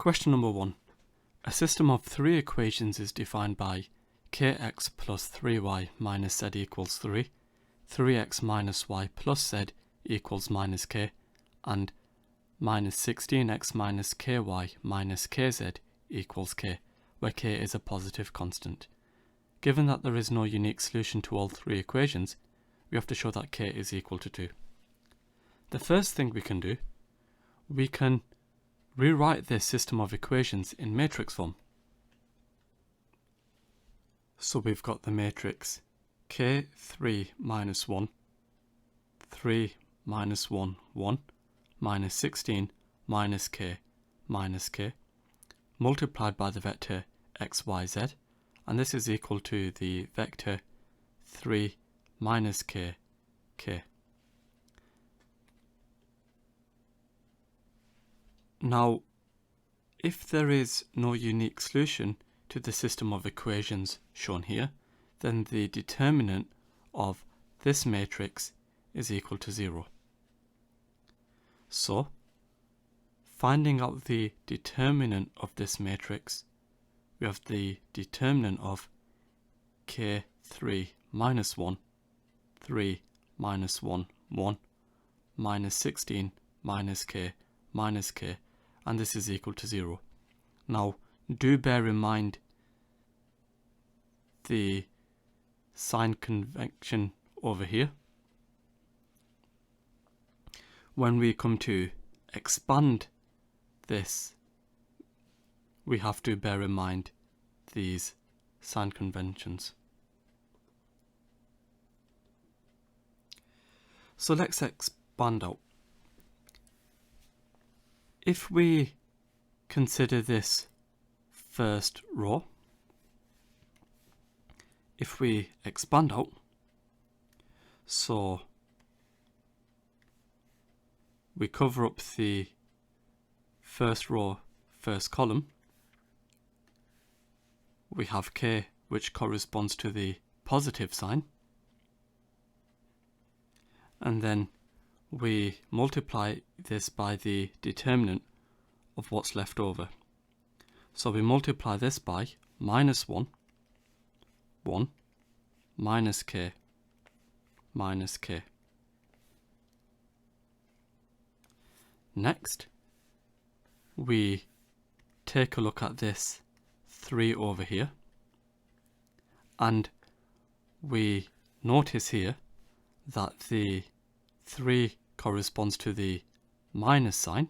Question number 1. A system of 3 equations is defined by kx plus 3y minus z equals 3, 3x minus y plus z equals minus k, and minus 16x minus ky minus kz equals k, where k is a positive constant. Given that there is no unique solution to all 3 equations, we have to show that k is equal to 2. The first thing we can do, we can rewrite this system of equations in matrix form. So we've got the matrix k3 minus 1, 3 minus 1, 1, minus 16 minus k, multiplied by the vector x, y, z, and this is equal to the vector 3 minus k, k. Now, if there is no unique solution to the system of equations shown here, then the determinant of this matrix is equal to 0. So, finding out the determinant of this matrix, we have the determinant of k3 minus 1, 3 minus 1, 1, minus 16 minus k, and this is equal to 0. Now, do bear in mind the sign convention over here. When we come to expand this, we have to bear in mind these sign conventions. So let's expand out. If we consider this first row, if we expand out, so we cover up the first row, first column, we have k, which corresponds to the positive sign, and then we multiply this by the determinant of what's left over. So we multiply this by minus 1, 1, minus k, Next, we take a look at this 3 over here, and we notice here that the 3 corresponds to the minus sign,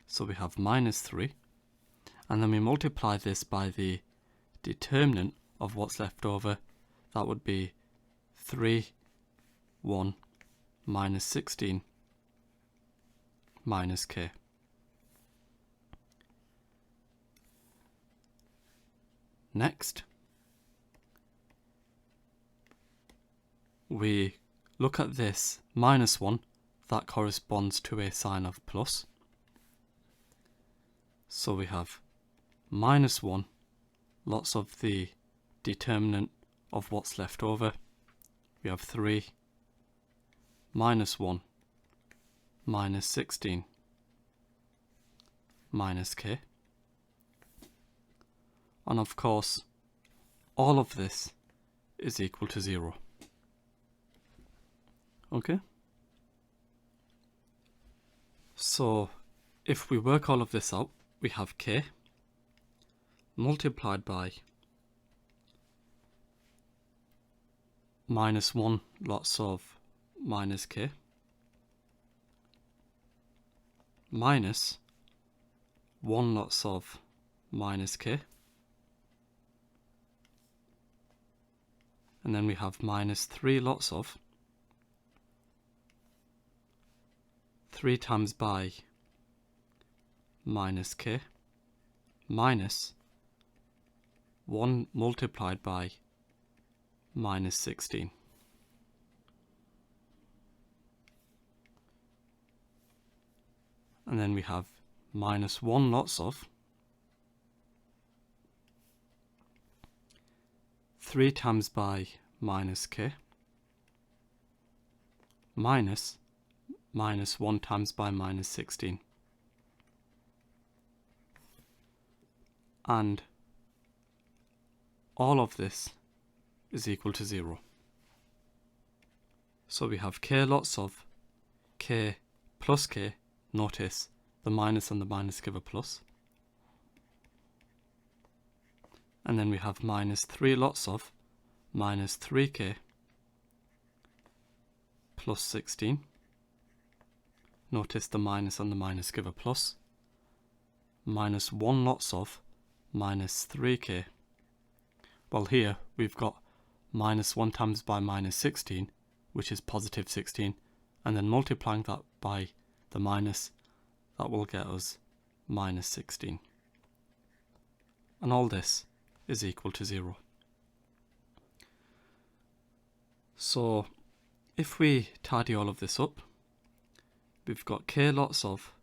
so we have minus 3, and then we multiply this by the determinant of what's left over. That would be 3, 1, minus 16 minus k. Next, we look at this minus 1, that corresponds to a sign of plus. So we have minus 1, lots of the determinant of what's left over. We have 3, minus 1, minus 16, minus k. And of course, all of this is equal to 0. Okay? So, if we work all of this out, we have k multiplied by minus 1 lots of minus k minus 1 lots of minus k, and then we have minus 3 lots of 3 times by minus k minus 1 multiplied by minus 16. And then we have minus 1 lots of 3 times by minus k minus 1 times by minus 16. and all of this is equal to 0. So we have k lots of k plus k. Notice the minus and the minus give a plus. And then we have minus 3 lots of minus 3k plus 16. Notice the minus and the minus give a plus. Minus 1 lots of minus 3k. Well, here we've got minus 1 times by minus 16, which is positive 16, and then multiplying that by the minus, that will get us minus 16. And all this is equal to 0. So if we tidy all of this up, we've got k lots of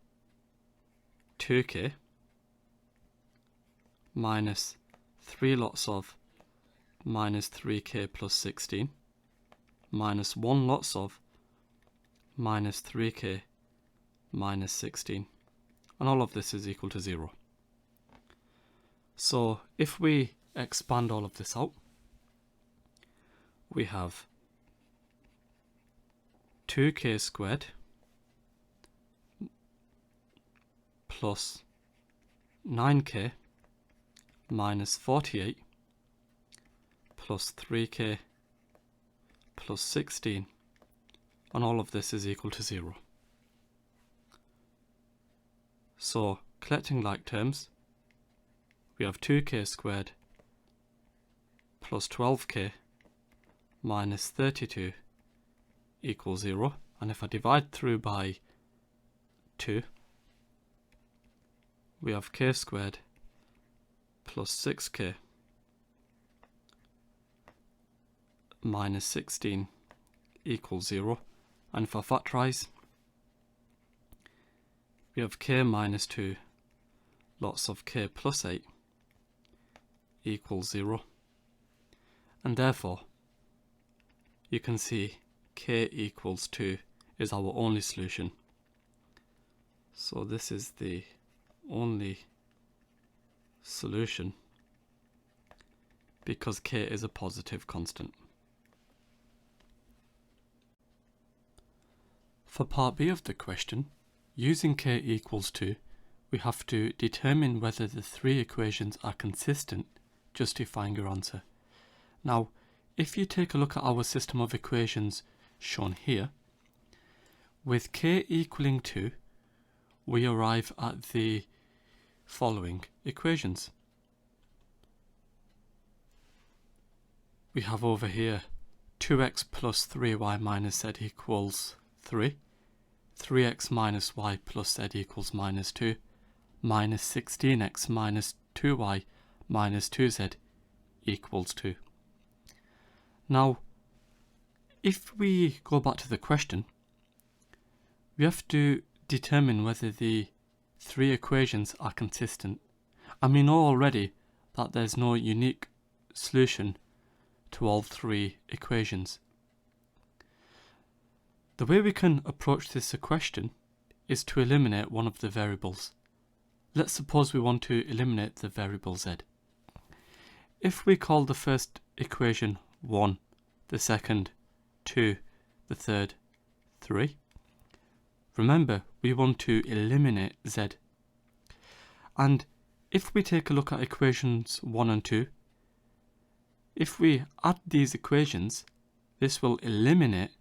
2k minus 3 lots of minus 3k plus 16 minus 1 lots of minus 3k minus 16, and all of this is equal to 0. So if we expand all of this out, we have 2k squared plus 9k minus 48 plus 3k plus 16, and all of this is equal to 0. So collecting like terms, we have 2k squared plus 12k minus 32 equals 0, and if I divide through by 2, we have k squared plus 6k minus 16 equals 0, and if I factorise, we have k minus 2 lots of k plus 8 equals 0, and therefore you can see k equals 2 is our only solution. So this is the only solution because k is a positive constant. For part B of the question, using k equals 2, we have to determine whether the three equations are consistent, justifying your answer. Now, if you take a look at our system of equations shown here, with k equaling 2, we arrive at the following equations. We have over here 2x plus 3y minus z equals 3, 3x minus y plus z equals minus 2, minus 16x minus 2y minus 2z equals 2. Now, if we go back to the question, we have to determine whether the three equations are consistent. And we know already that there's no unique solution to all three equations. The way we can approach this question is to eliminate one of the variables. Let's suppose we want to eliminate the variable z. If we call the first equation 1, the second 2, the third 3, remember we want to eliminate z. And if we take a look at equations 1 and 2, if we add these equations, this will eliminate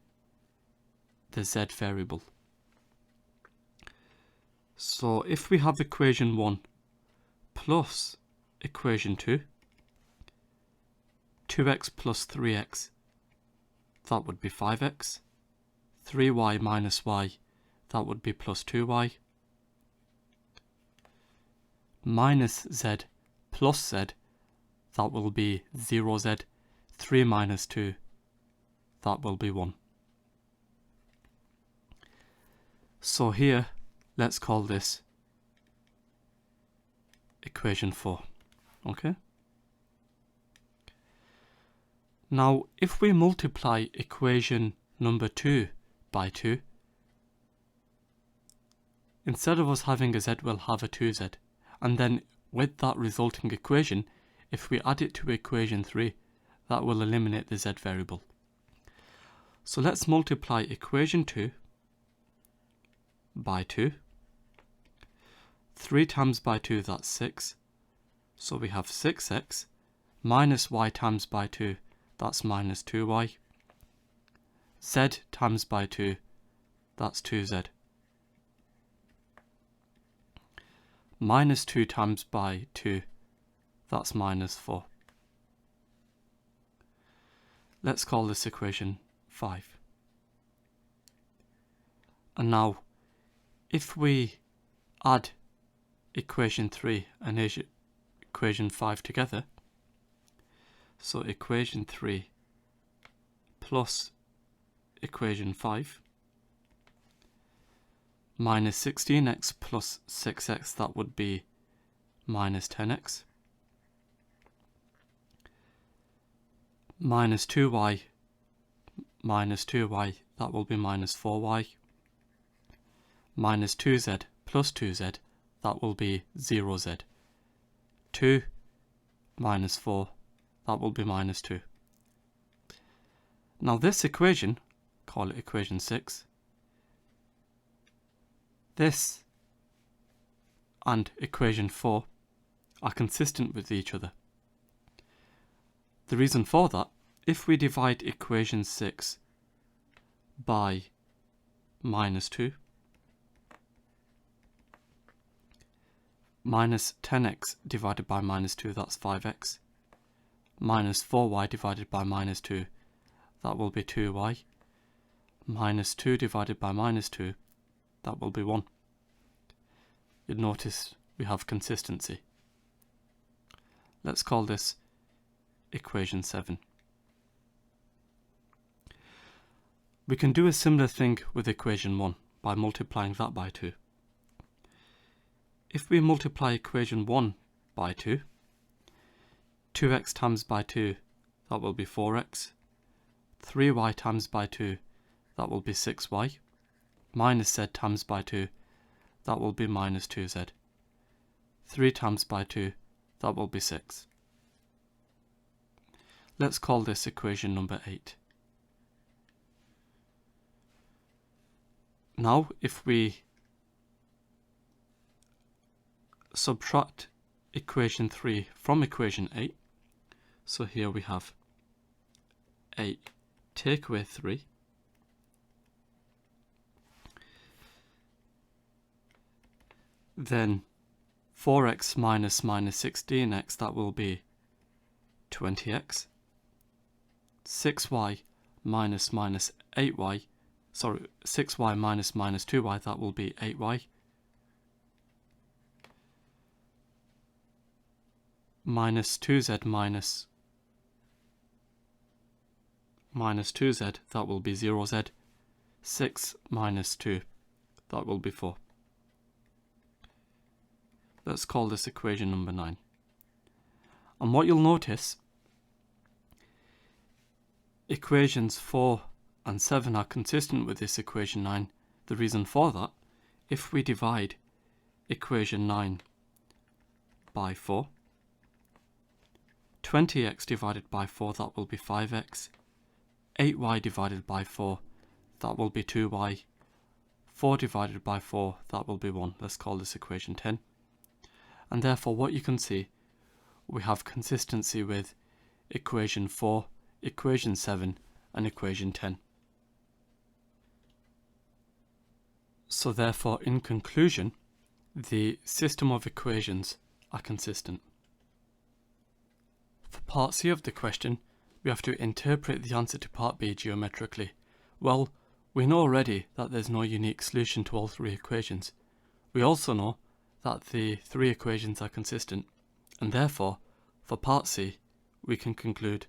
the z variable. So if we have equation 1 plus equation 2, 2x plus 3x, that would be 5x, 3y minus y, that would be plus 2y, minus z plus z, that will be 0z, 3 minus 2, that will be 1. So here, let's call this equation 4, okay? Now, if we multiply equation number 2 by 2, instead of us having a z, we'll have a 2z. And then with that resulting equation, if we add it to equation 3, that will eliminate the z variable. So let's multiply equation 2 by 2. 3 times by 2, that's 6. So we have 6x minus y times by 2, that's minus 2y. Z times by 2, that's 2z. Minus 2 times by 2, that's minus 4. Let's call this equation 5. And now, if we add equation 3 and equation 5 together, so equation 3 plus equation 5 minus 16x plus 6x, that would be minus 10x, minus 2y, that will be minus 4y, minus 2z plus 2z, that will be 0z. 2 minus 4, that will be minus 2. Now this equation, call it equation 6, this and equation 4 are consistent with each other. The reason for that, if we divide equation 6 by minus 2, minus 10x divided by minus 2, that's 5x, minus 4y divided by minus 2, that will be 2y, minus 2 divided by minus 2, that will be 1. You'll notice we have consistency. Let's call this equation 7. We can do a similar thing with equation 1 by multiplying that by 2. If we multiply equation 1 by 2, 2x times by 2, that will be 4x, 3y times by 2, that will be 6y, minus z times by 2, that will be minus 2z, 3 times by 2, that will be 6. Let's call this equation number 8. Now, if we subtract equation 3 from equation 8, so here we have 8 take away 3, then 4x minus 16x, that will be 20x, 6y minus 8y, 6y minus 2y, that will be 8y, minus 2z minus 2z, that will be 0z, 6 minus 2, that will be 4. Let's call this equation number 9. And what you'll notice, equations 4 and 7 are consistent with this equation 9. The reason for that, if we divide equation 9 by 4, 20x divided by 4, that will be 5x, 8y divided by 4, that will be 2y, 4 divided by 4, that will be 1. Let's call this equation 10. And therefore what you can see, we have consistency with equation 4, equation 7 and equation 10. So therefore, in conclusion, the system of equations are consistent. For part C of the question, we have to interpret the answer to part B geometrically. Well, we know already that there's no unique solution to all three equations. We also know that the three equations are consistent, and therefore, for part C, we can conclude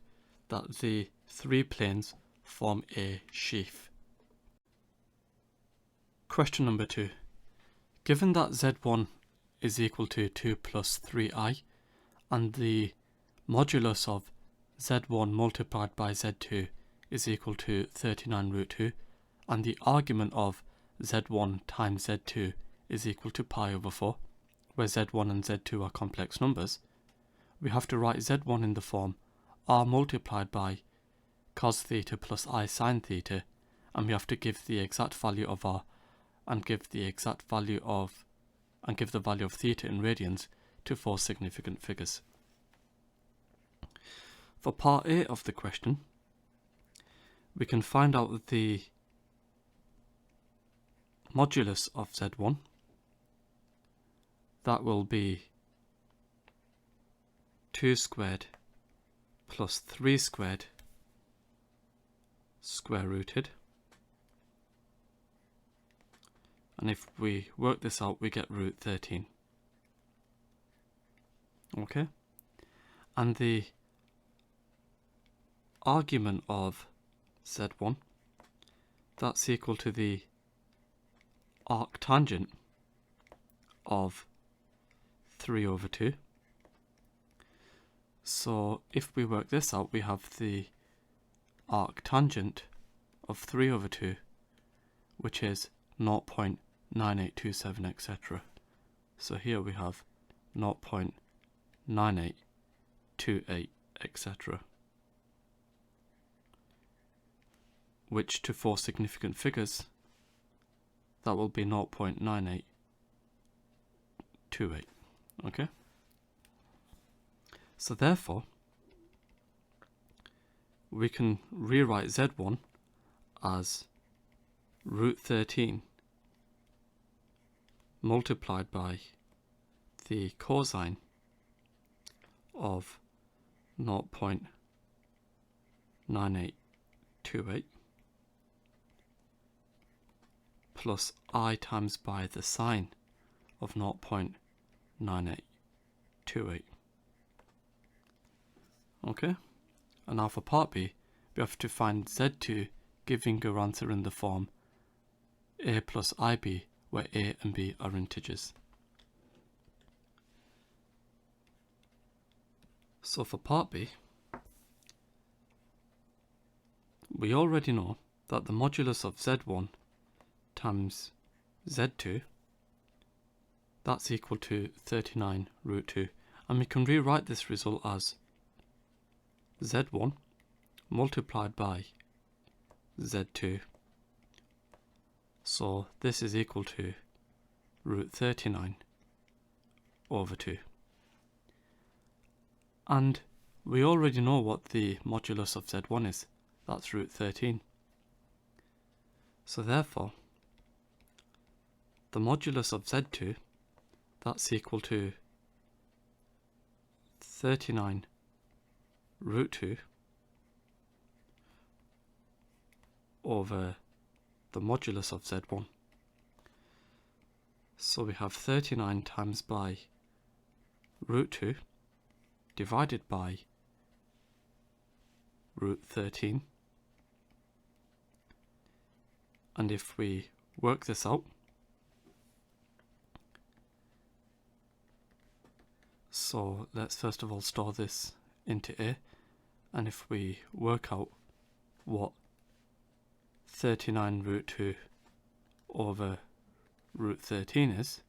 that the three planes form a sheaf. Question number 2. Given that z1 is equal to 2 plus 3i, and the modulus of z1 multiplied by z2 is equal to 39 root 2, and the argument of z1 times z2 is equal to pi over 4, where z1 and z2 are complex numbers, we have to write z1 in the form r multiplied by cos theta plus I sin theta, and we have to give the exact value of r and give the value of theta in radians to 4 significant figures. For part A of the question, we can find out the modulus of z1. That will be 2 squared plus 3 squared square rooted. And if we work this out, we get root 13. Okay? And the argument of z1, that's equal to the arctangent of 3 over 2. So if we work this out, we have the arctangent of 3 over 2, which is 0.9827, etc. So here we have 0.9828, etc. Which to 4 significant figures, that will be 0.9828. Okay? So therefore, we can rewrite z1 as root 13 multiplied by the cosine of 0.9828 plus I times by the sine of 0.9828. Okay? And now for part B, we have to find z2, giving our answer in the form a plus ib, where a and b are integers. So for part B, we already know that the modulus of z1 times z2, that's equal to 39 root 2. And we can rewrite this result as z1 multiplied by z2. So this is equal to root 39 over 2. And we already know what the modulus of z1 is. That's root 13. So therefore, the modulus of z2, that's equal to 39 root 2 over the modulus of z1. So we have 39 times by root 2 divided by root 13. And if we work this out, so let's first of all store this into A, and if we work out what 39 root 2 over root 13 is,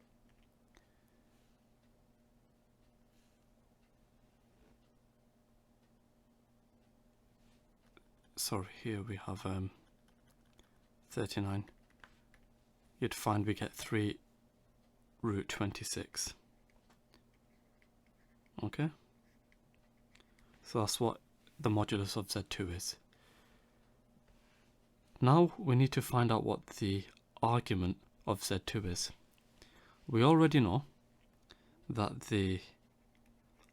sorry, here we have 39, you'd find we get 3 root 26. Okay? So that's what the modulus of z2 is. Now we need to find out what the argument of z2 is. We already know that the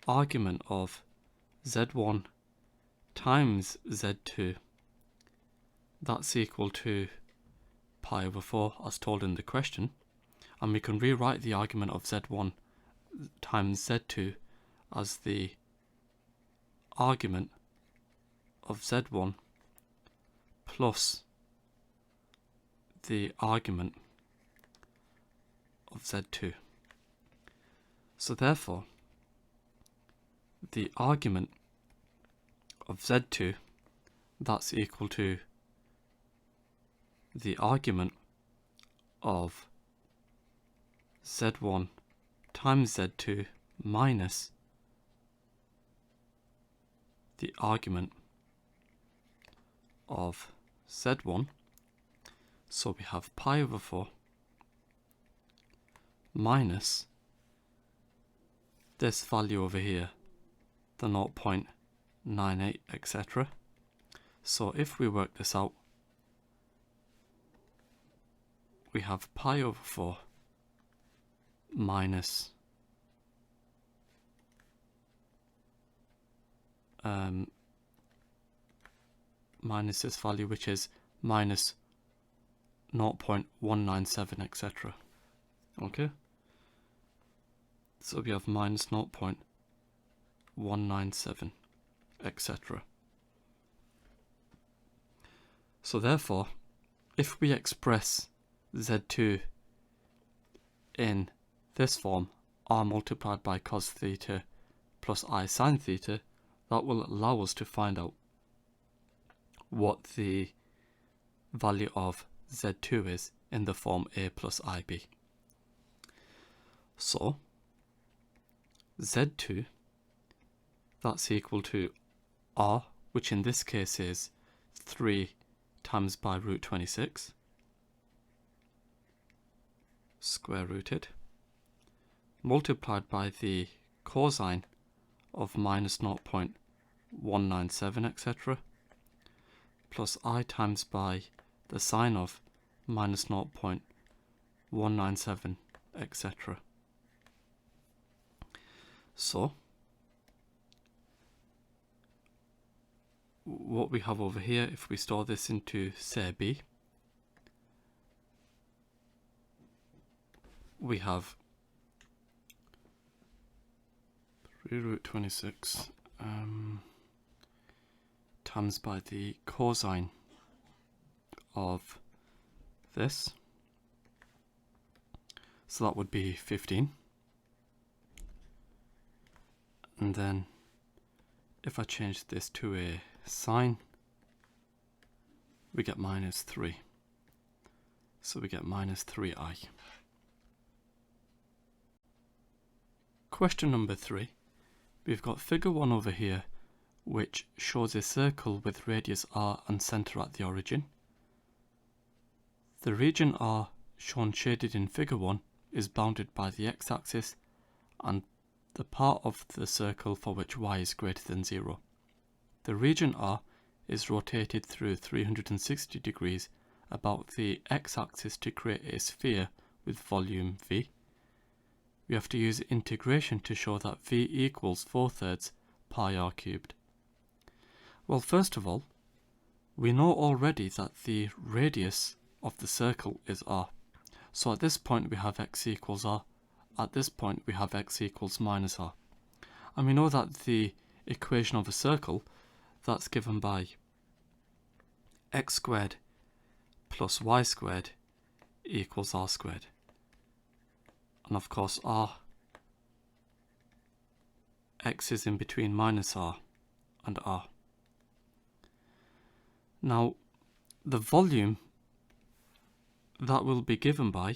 argument of z1 times z2, that's equal to pi over 4 as told in the question, and we can rewrite the argument of z1 times z2 as the argument of z1 plus the argument of z2. So therefore, the argument of z2, that's equal to the argument of z1 times z2 minus the argument of z1. So we have pi over 4 minus this value over here, the 0.98, etc. So if we work this out, we have pi over 4 minus minus this value, which is minus 0.197, etc. Okay, so we have minus 0.197, etc. So therefore, if we express z2 in this form, r multiplied by cos theta plus I sin theta, that will allow us to find out what the value of z2 is in the form a plus ib. So z2, that's equal to r, which in this case is 3 times by root 26 square rooted, multiplied by the cosine of minus 0.197, etc., plus I times by the sine of minus 0.197, etc. So what we have over here, if we store this into say b, we have 3 root 26 times by the cosine of this, so that would be 15, and then if I change this to a sine, we get minus 3, so we get minus 3i. Question number 3. We've got figure 1 over here, which shows a circle with radius r and centre at the origin. The region R shown shaded in figure 1 is bounded by the x-axis and the part of the circle for which y is greater than 0. The region R is rotated through 360 degrees about the x-axis to create a sphere with volume v. We have to use integration to show that v equals 4/3 pi r cubed. Well, first of all, we know already that the radius of the circle is r. So at this point we have x equals r. At this point we have x equals minus r. And we know that the equation of a circle, that's given by x squared plus y squared equals r squared. And of course x is in between minus r and r. Now the volume that will be given by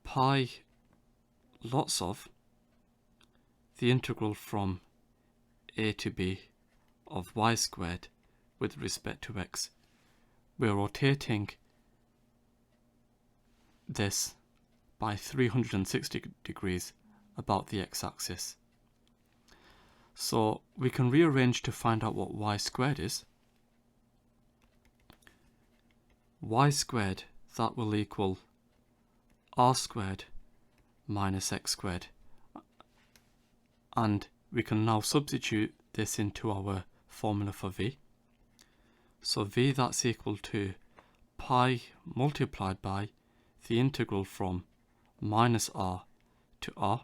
pi lots of the integral from a to b of y squared with respect to x. We're rotating this by 360 degrees about the x-axis. So we can rearrange to find out what y squared is. Y squared, that will equal r squared minus x squared. And we can now substitute this into our formula for v. So v, that's equal to pi multiplied by the integral from minus r to r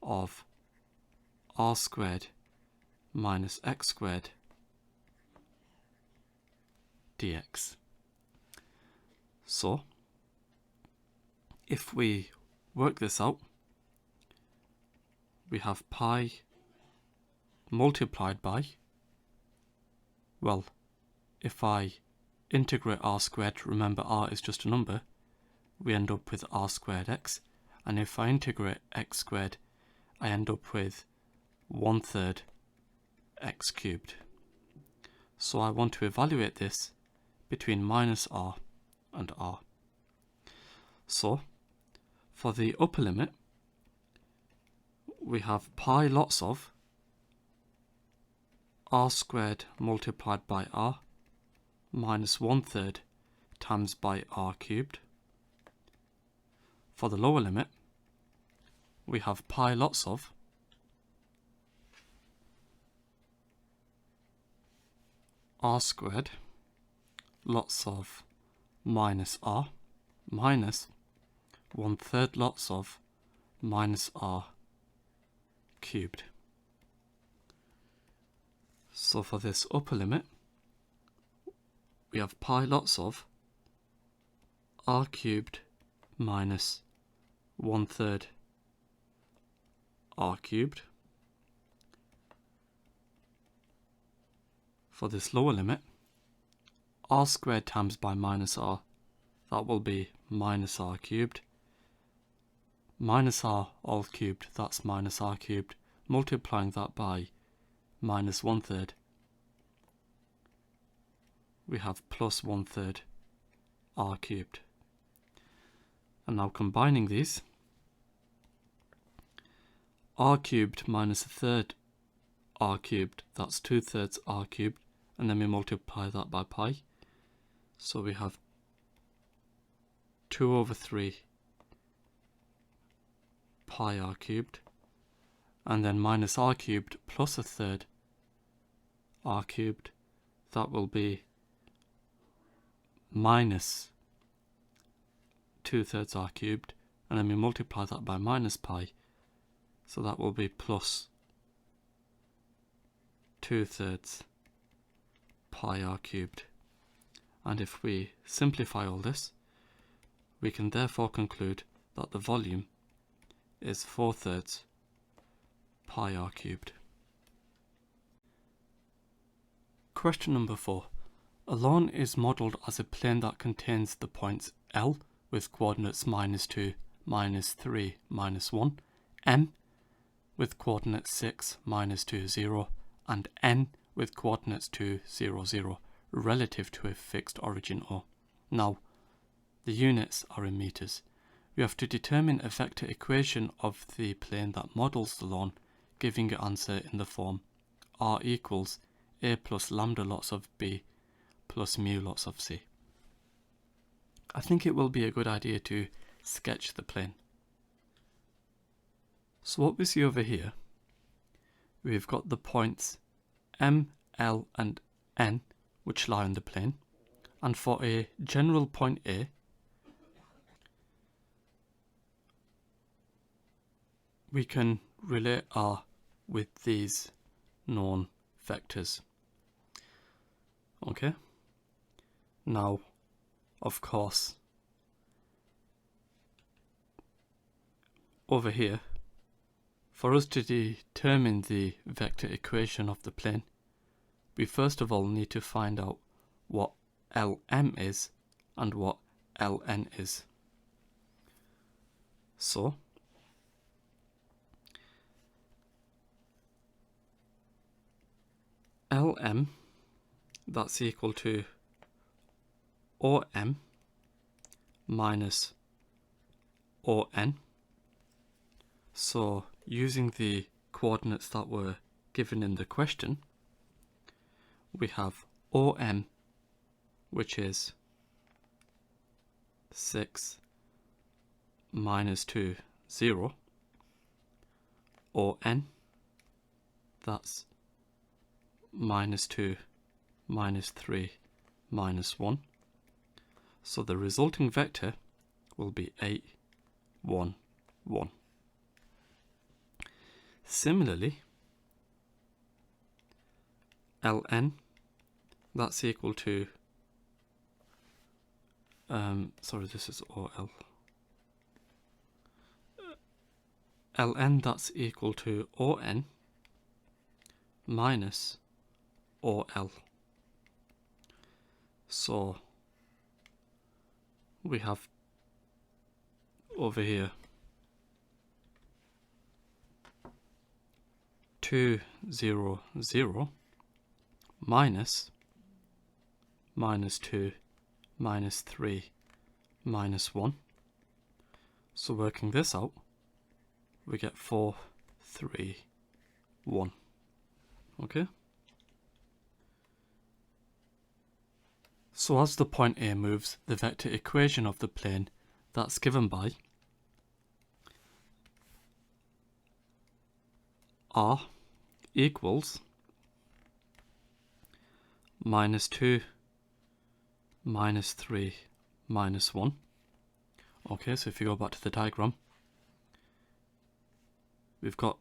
of r squared minus x squared dx. So if we work this out, we have pi multiplied by, well, if I integrate r squared, remember r is just a number, we end up with r squared x, and if I integrate x squared, I end up with 1/3 x cubed. So I want to evaluate this between minus r and r. So for the upper limit, we have pi lots of r squared multiplied by r minus 1/3 times by r cubed. For the lower limit, we have pi lots of r squared lots of minus r minus 1/3 lots of minus r cubed. So for this upper limit, we have pi lots of r cubed minus 1/3 r cubed. For this lower limit, r squared times by minus r, that will be minus r cubed. Minus r all cubed, that's minus r cubed. Multiplying that by minus 1/3, we have plus 1/3 r cubed. And now combining these, r cubed minus 1/3 r cubed, that's 2/3 r cubed, and then we multiply that by pi. So we have 2/3 pi r cubed, and then minus r cubed plus 1/3 r cubed, that will be minus 2/3 r cubed, and then we multiply that by minus pi, so that will be plus 2/3 pi r cubed. And if we simplify all this, we can therefore conclude that the volume is 4/3 pi r cubed. Question number 4. A lawn is modelled as a plane that contains the points L with coordinates -2, -3, -1, M with coordinates 6, -2, 0, and N with coordinates 2, 0, 0, relative to a fixed origin O. Now, the units are in meters. We have to determine a vector equation of the plane that models the lawn, giving an answer in the form R equals A plus lambda lots of B plus mu lots of C. I think it will be a good idea to sketch the plane. So what we see over here, we've got the points M, L and N which lie on the plane, and for a general point A, we can relate R with these known vectors. Okay? Now, of course, over here, for us to determine the vector equation of the plane, we first of all need to find out what Lm is and what Ln is. So, Lm, that's equal to Om minus On. So, using the coordinates that were given in the question, we have Om, which is 6 minus 2, 0. On, that's -2, -3, -1. So the resulting vector will be 8, 1, 1. Similarly, Ln, that's equal to, this is OL. Ln, that's equal to On minus OL. So we have over here 2, 0, 0 minus -2, -3, -1. So working this out, we get 4, 3, 1. Okay? So as the point A moves, the vector equation of the plane that's given by r equals -2, -3, -1. Okay, so if you go back to the diagram, we've got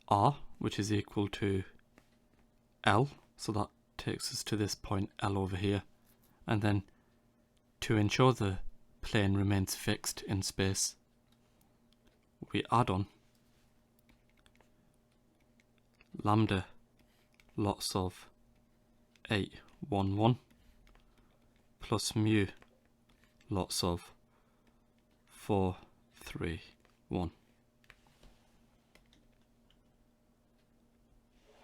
r, which is equal to L, so that takes us to this point L over here, and then to ensure the plane remains fixed in space, we add on lambda lots of 8, 1, 1 plus mu lots of 4, 3, 1.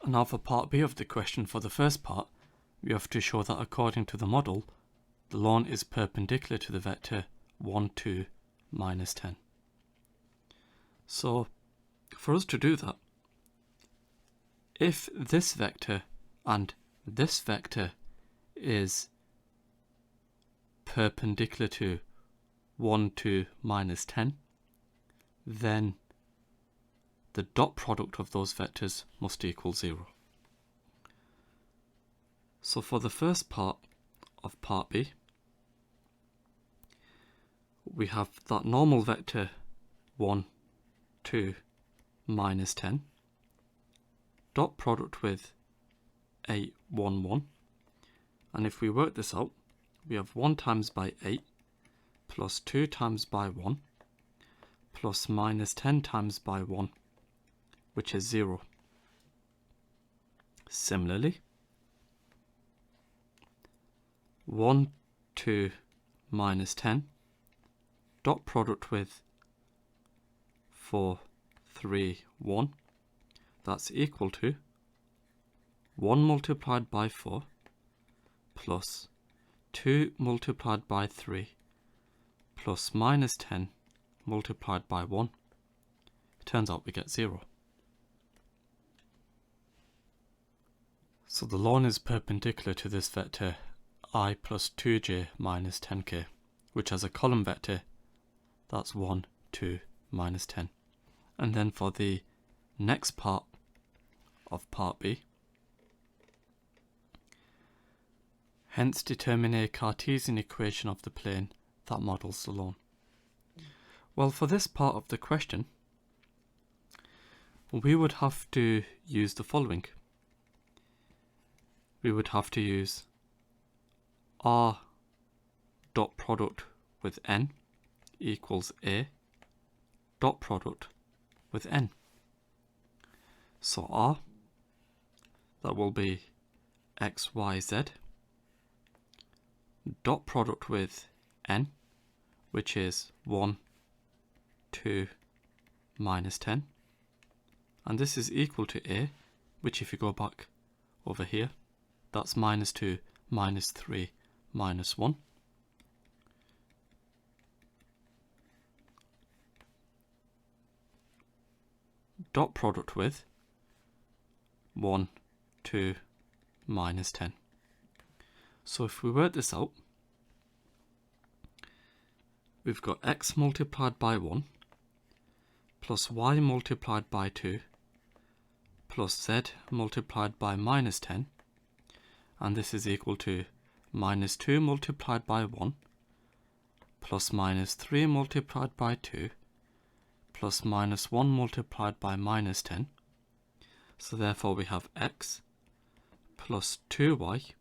And now for part B of the question, for the first part, we have to show that according to the model, the lawn is perpendicular to the vector 1, 2, -10. So, for us to do that, if this vector and this vector is perpendicular to 1, 2, -10, then the dot product of those vectors must equal 0. So for the first part of part B, we have that normal vector 1, 2, -10, dot product with 8, 1, 1, and if we work this out, we have 1 times by 8 plus 2 times by 1 plus -10 times by 1, which is 0. Similarly, 1, 2, -10, dot product with 4, 3, 1, that's equal to 1 multiplied by 4 plus 2 multiplied by 3 plus -10 multiplied by 1. It turns out we get 0. So the lawn is perpendicular to this vector I plus 2j minus 10k, which has a column vector that's 1, 2, -10. And then for the next part of part B, hence determine a Cartesian equation of the plane that models the lawn. Well, for this part of the question, we would have to use the following. We would have to use R dot product with n equals A dot product with n. So R, that will be x, y, z, dot product with n, which is 1, 2, -10, and this is equal to A, which if you go back over here, that's -2, -3, -1. Dot product with 1, 2, -10. So if we work this out, we've got x multiplied by 1 plus y multiplied by 2 plus z multiplied by -10, and this is equal to -2 multiplied by 1 plus -3 multiplied by 2 plus -1 multiplied by -10. So therefore we have x plus 2y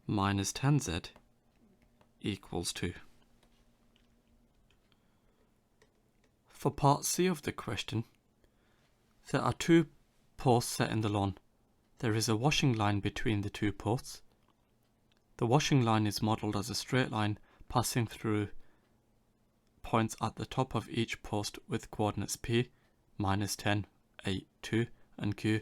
minus 10z equals 2. For part C of the question, there are two posts set in the lawn. There is a washing line between the two posts. The washing line is modelled as a straight line passing through points at the top of each post with coordinates p, -10, 8, 2 and Q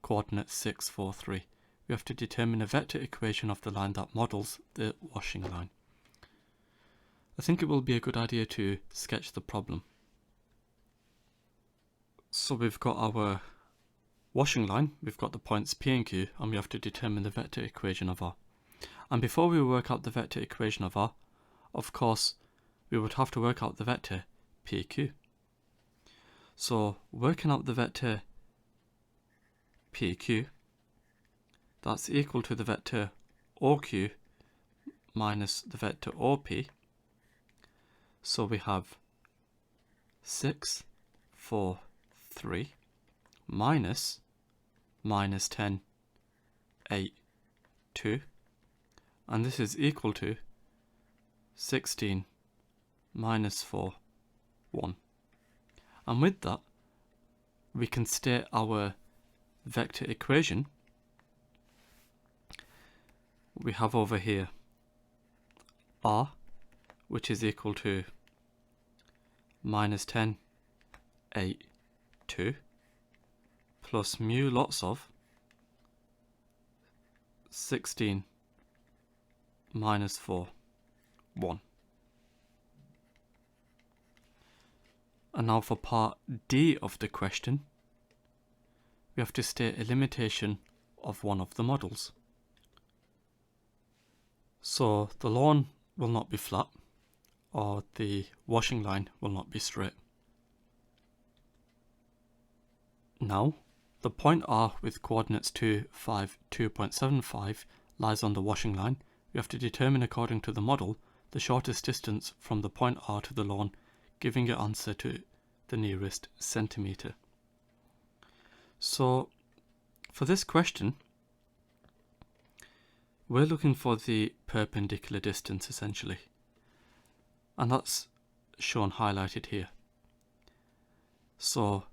coordinate 6, 4, 3. We have to determine a vector equation of the line that models the washing line. I think it will be a good idea to sketch the problem. So we've got our washing line, we've got the points P and Q, and we have to determine the vector equation of R. And before we work out the vector equation of R, of course, we would have to work out the vector PQ. So working out the vector PQ, that's equal to the vector OQ minus the vector OP. So we have 6, 4, 3 minus 10, 8, 2, and this is equal to 16 minus 4, 1. And with that, we can state our vector equation. We have over here R, which is equal to minus 10, 8, 2, plus mu lots of 16 minus 4, 1. And now for part D of the question, we have to state a limitation of one of the models. So the lawn will not be flat, or the washing line will not be straight. Now, the point R with coordinates 2, 5, 2.75 lies on the washing line. We have to determine according to the model the shortest distance from the point R to the lawn, giving your answer to the nearest centimetre. So, for this question, we're looking for the perpendicular distance essentially, and that's shown highlighted here. So,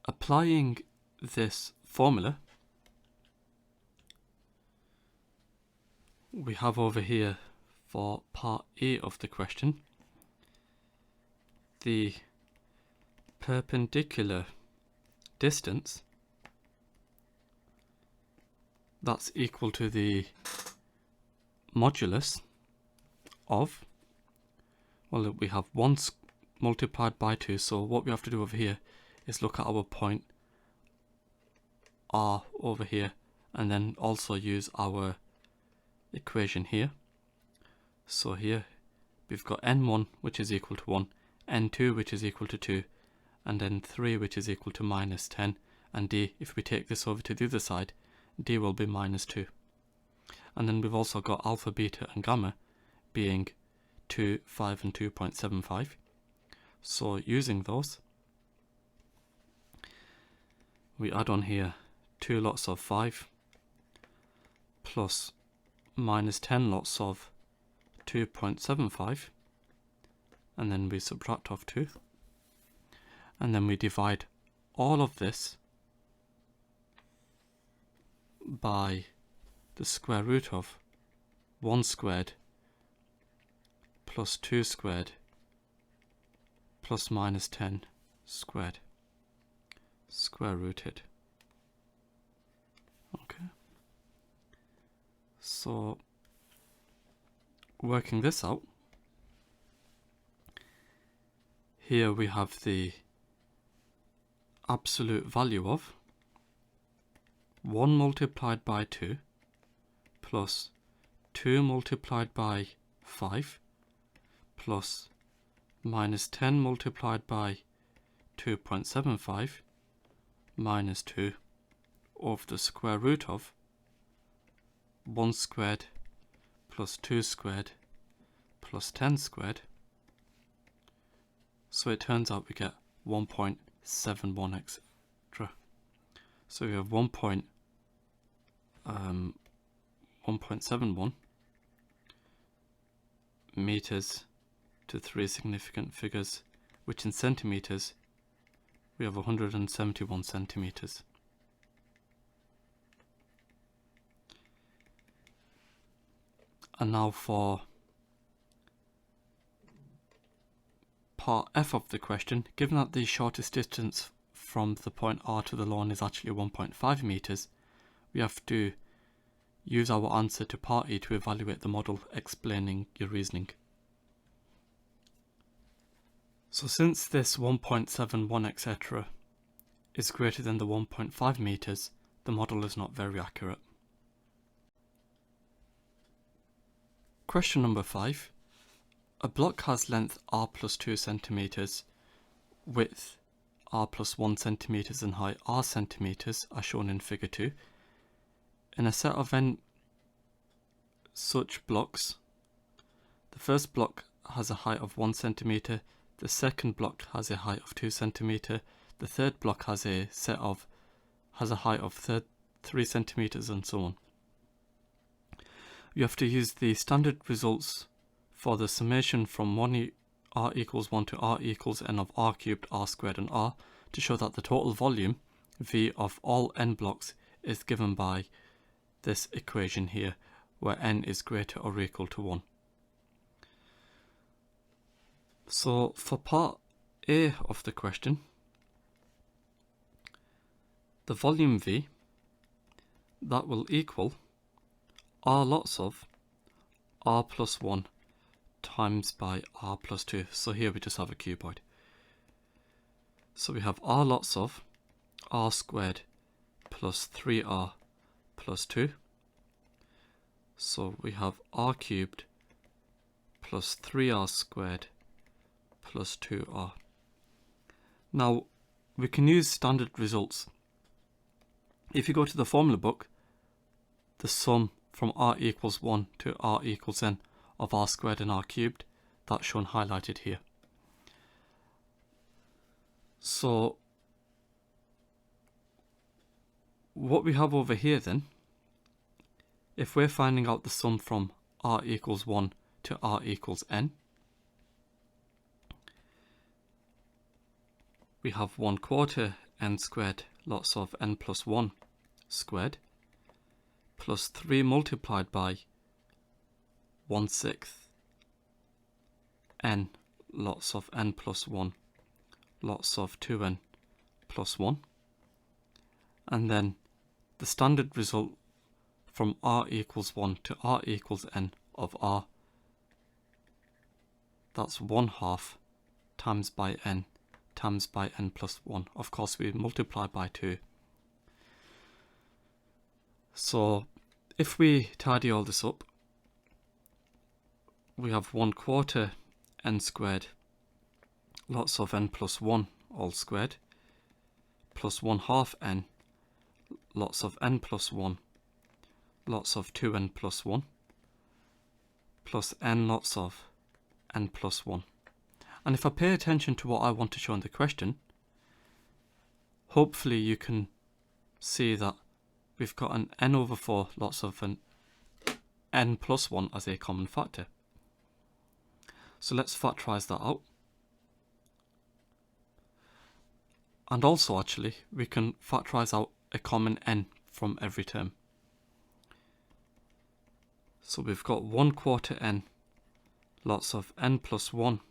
applying this formula, we have over here for part A of the question, the perpendicular distance, that's equal to the modulus of, well, we have 1 multiplied by 2, so what we have to do over here is look at our point R over here, and then also use our equation here. So here we've got n1, which is equal to 1, n2, which is equal to 2, and then 3, which is equal to minus 10, and d, if we take this over to the other side, d will be minus 2. And then we've also got alpha, beta, and gamma being 2, 5, and 2.75. So using those, we add on here 2 lots of 5 plus minus 10 lots of 2.75, and then we subtract off 2, and then we divide all of this by the square root of 1 squared plus 2 squared plus minus 10 squared, square rooted. Okay. So, working this out, here we have the absolute value of 1 multiplied by 2 plus 2 multiplied by 5 plus minus 10 multiplied by 2.75 minus 2 of the square root of 1 squared plus 2 squared plus 10 squared. So it turns out we get 1.71 etc. So we have 1.71 meters to 3 significant figures, which in centimeters we have 171 centimeters. And now for part F of the question, given that the shortest distance from the point R to the lawn is actually 1.5 meters, we have to use our answer to part E to evaluate the model, explaining your reasoning. So since this 1.71 etc. is greater than the 1.5 meters, the model is not very accurate. Question number 5. A block has length r plus 2 centimeters, width r plus 1 centimeters and height r centimeters as shown in figure 2. In a set of n such blocks, the first block has a height of 1 centimeter, the second block has a height of 2 centimeter, the third block has a height of 3 centimeters, and so on. You have to use the standard results for the summation from r equals 1 to r equals n of r cubed, r squared and r to show that the total volume V of all n blocks is given by this equation here, where n is greater or equal to 1. So for part A of the question, the volume V, that will equal r lots of r plus 1 times by r plus 2. So here we just have a cuboid. So we have r lots of r squared plus 3r plus 2. So we have r cubed plus 3r squared plus 2r. Now we can use standard results. If you go to the formula book, the sum from r equals 1 to r equals n of r squared and r cubed, that's shown highlighted here. So what we have over here then, if we're finding out the sum from r equals 1 to r equals n, we have 1/4 n squared lots of n plus 1 squared plus 3 multiplied by 1/6 n lots of n plus 1 lots of 2n plus 1, and then the standard result from r equals 1 to r equals n of r, that's 1/2 times by n times by n plus 1. Of course we multiply by 2. So if we tidy all this up, we have 1/4 n squared lots of n plus 1 all squared plus 1/2 n lots of n plus 1 lots of 2n plus 1 plus n lots of n plus 1. And if I pay attention to what I want to show in the question, hopefully you can see that we've got an n over 4 lots of an n plus 1 as a common factor. So let's factorize that out. And also actually we can factorize out a common n from every term. So we've got 1/4 n lots of n plus 1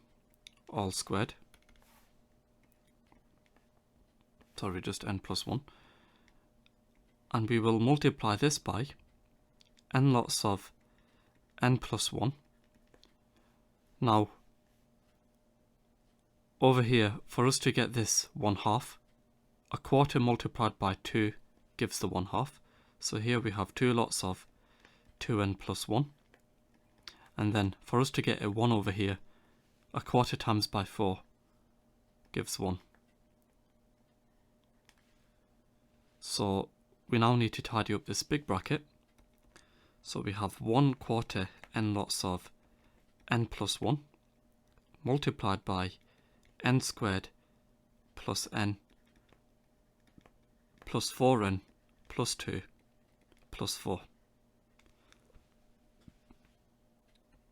all squared, sorry, just n plus 1, and we will multiply this by n lots of n plus 1. Now over here, for us to get this 1/2, a quarter multiplied by 2 gives the 1/2. So here we have 2 lots of 2n plus 1, and then for us to get a 1 over here, a quarter times by 4 gives 1. So we now need to tidy up this big bracket. So we have 1/4 n lots of n plus 1 multiplied by n squared plus n plus 4n plus 2 plus 4.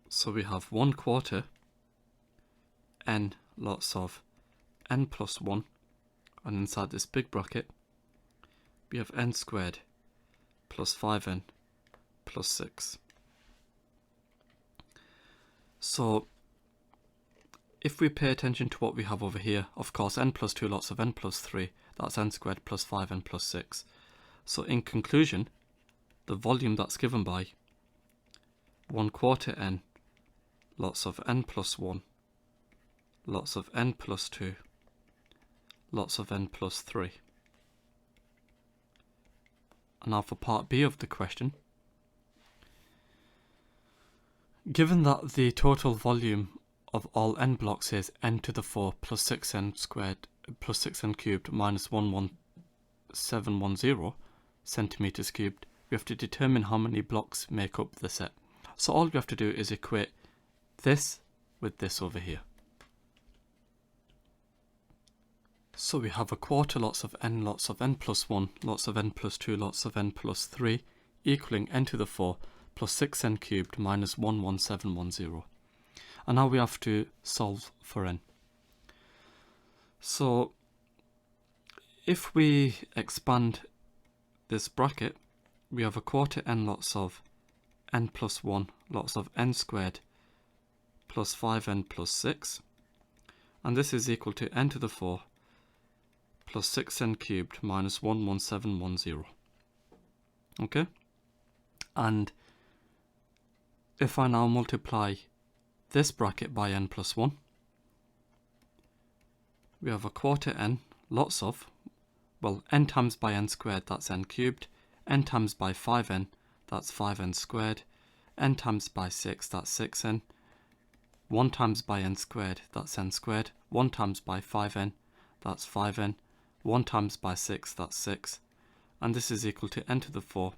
So we have 1/4 n lots of n plus 1, and inside this big bracket we have n squared plus 5n plus 6. So if we pay attention to what we have over here, of course n plus 2 lots of n plus 3, that's n squared plus 5n plus 6. So in conclusion, the volume that's given by 1/4 n lots of n plus 1, lots of n plus 2, lots of n plus 3. And now for part B of the question. Given that the total volume of all n blocks is n to the 4 plus 6n squared plus 6n cubed minus 11710 centimeters cubed, we have to determine how many blocks make up the set. So all we have to do is equate this with this over here. So we have 1/4 lots of n plus 1, lots of n plus 2, lots of n plus 3, equaling n to the 4 plus 6n cubed minus 11710. And now we have to solve for n. So if we expand this bracket, we have 1/4 n lots of n plus 1, lots of n squared plus 5n plus 6. And this is equal to n to the 4 plus 6n cubed minus 11710. Okay? And if I now multiply this bracket by n plus 1, we have 1/4 n lots of, well, n times by n squared, that's n cubed, n times by 5n, that's 5n squared, n times by 6, that's 6n, 1 times by n squared, that's n squared, 1 times by 5n, that's 5n, 1 times by 6, that's 6, and this is equal to n to the 4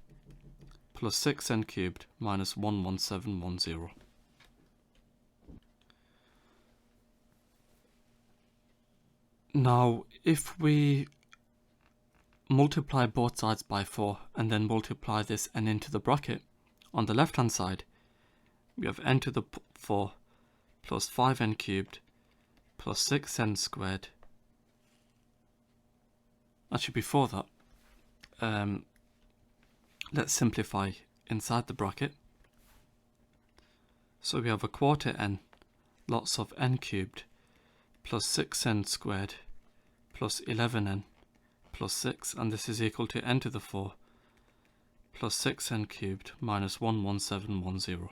plus 6n cubed minus 11710. Now, if we multiply both sides by 4 and then multiply this n into the bracket, on the left hand side, we have n to the 4 plus 5n cubed plus 6n squared. Actually, before that, let's simplify inside the bracket. So we have 1/4 n lots of n cubed plus 6n squared plus 11n plus 6, and this is equal to n to the 4 plus 6n cubed minus 11710.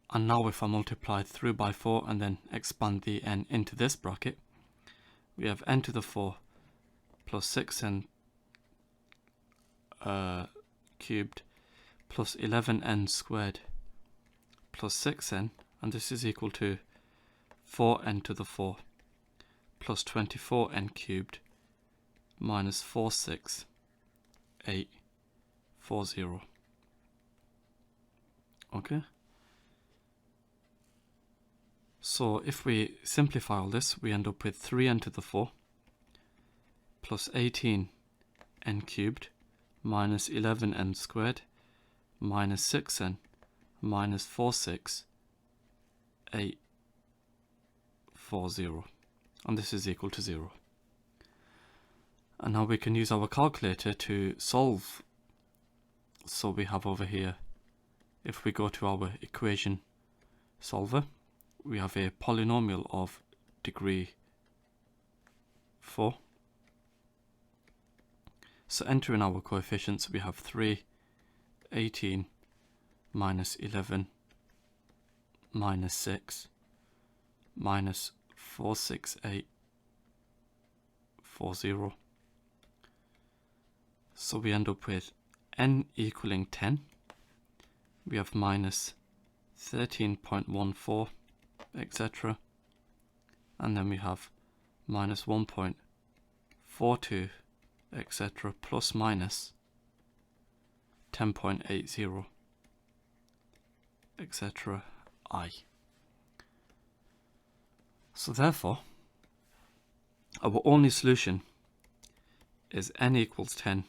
And now if I multiply through by 4 and then expand the n into this bracket, we have n to the 4 plus 6n cubed plus 11n squared plus 6n, and this is equal to 4n to the 4 plus 24n cubed minus 46840. Okay? So if we simplify all this, we end up with 3n to the 4 plus 18n cubed minus 11n squared minus 6n minus 46840, and this is equal to 0. And now we can use our calculator to solve. So we have over here, if we go to our equation solver, we have a polynomial of degree 4. So entering our coefficients, we have 3, 18, minus 11, minus 6, minus 46840. So we end up with n equaling 10. We have minus 13.14, etc. And then we have minus 1.42, etc. plus minus 10.80, etc. I. So therefore, our only solution is n equals 10.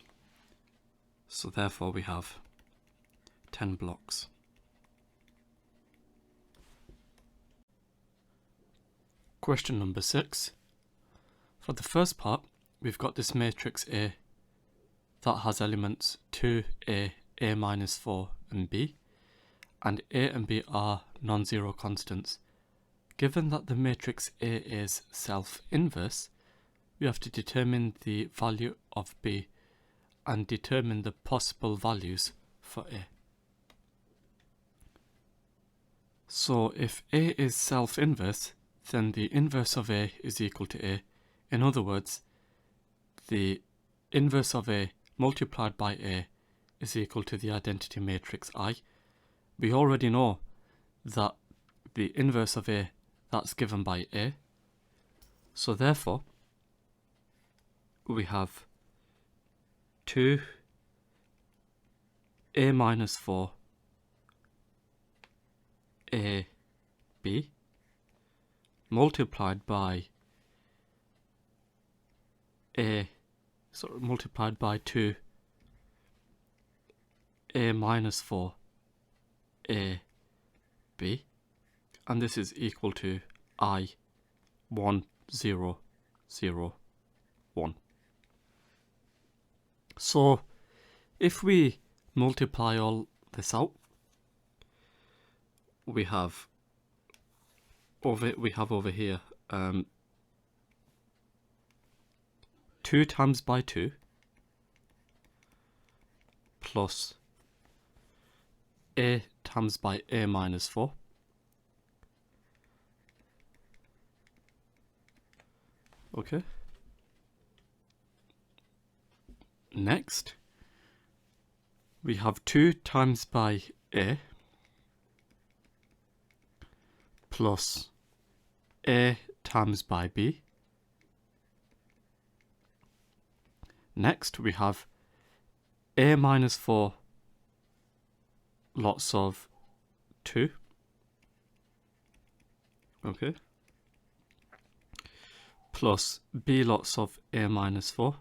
So therefore we have 10 blocks. Question number 6. For the first part, we've got this matrix A that has elements 2A, A minus 4 and B, and A and B are non-zero constants given that the matrix A is self-inverse, we have to determine the value of B and determine the possible values for A. So if A is self-inverse, then the inverse of A is equal to A. In other words, the inverse of A multiplied by A is equal to the identity matrix I. We already know that the inverse of A, that's given by A. So therefore, we have 2 A minus 4 A B multiplied by multiplied by 2 A minus 4 A B, and this is equal to I 1 0 0 1. So if we multiply all this out, we have over here 2 times by 2 plus A times by A minus 4 okay. Next, we have 2 times by A plus A times by B. Next, we have A minus 4 lots of 2. Okay. Plus B lots of A minus 4.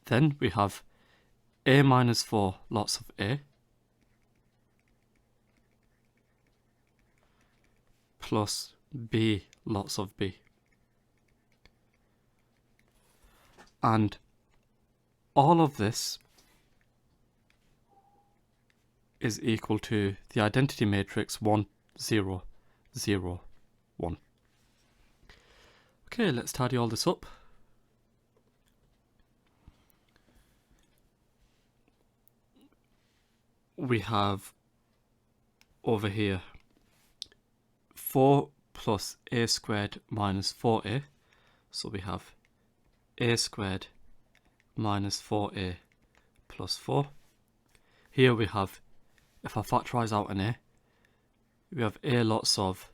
Then we have A minus 4 lots of A plus B lots of B. And all of this is equal to the identity matrix 1 0 0 1. Okay, let's tidy all this up. We have over here 4 plus A squared minus 4A, so we have A squared minus 4A plus 4. Here we have, if I factorize out an A, we have A lots of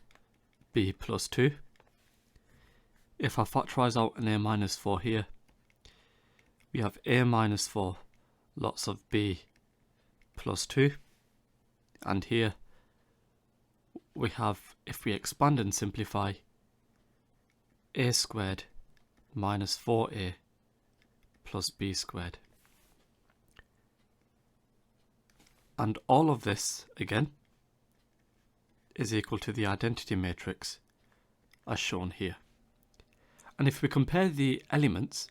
B plus 2. If I factorize out an A minus 4 here, we have A minus 4 lots of B plus 2. And here we have, if we expand and simplify, A squared minus 4A plus B squared. And all of this, again, is equal to the identity matrix as shown here. And if we compare the elements,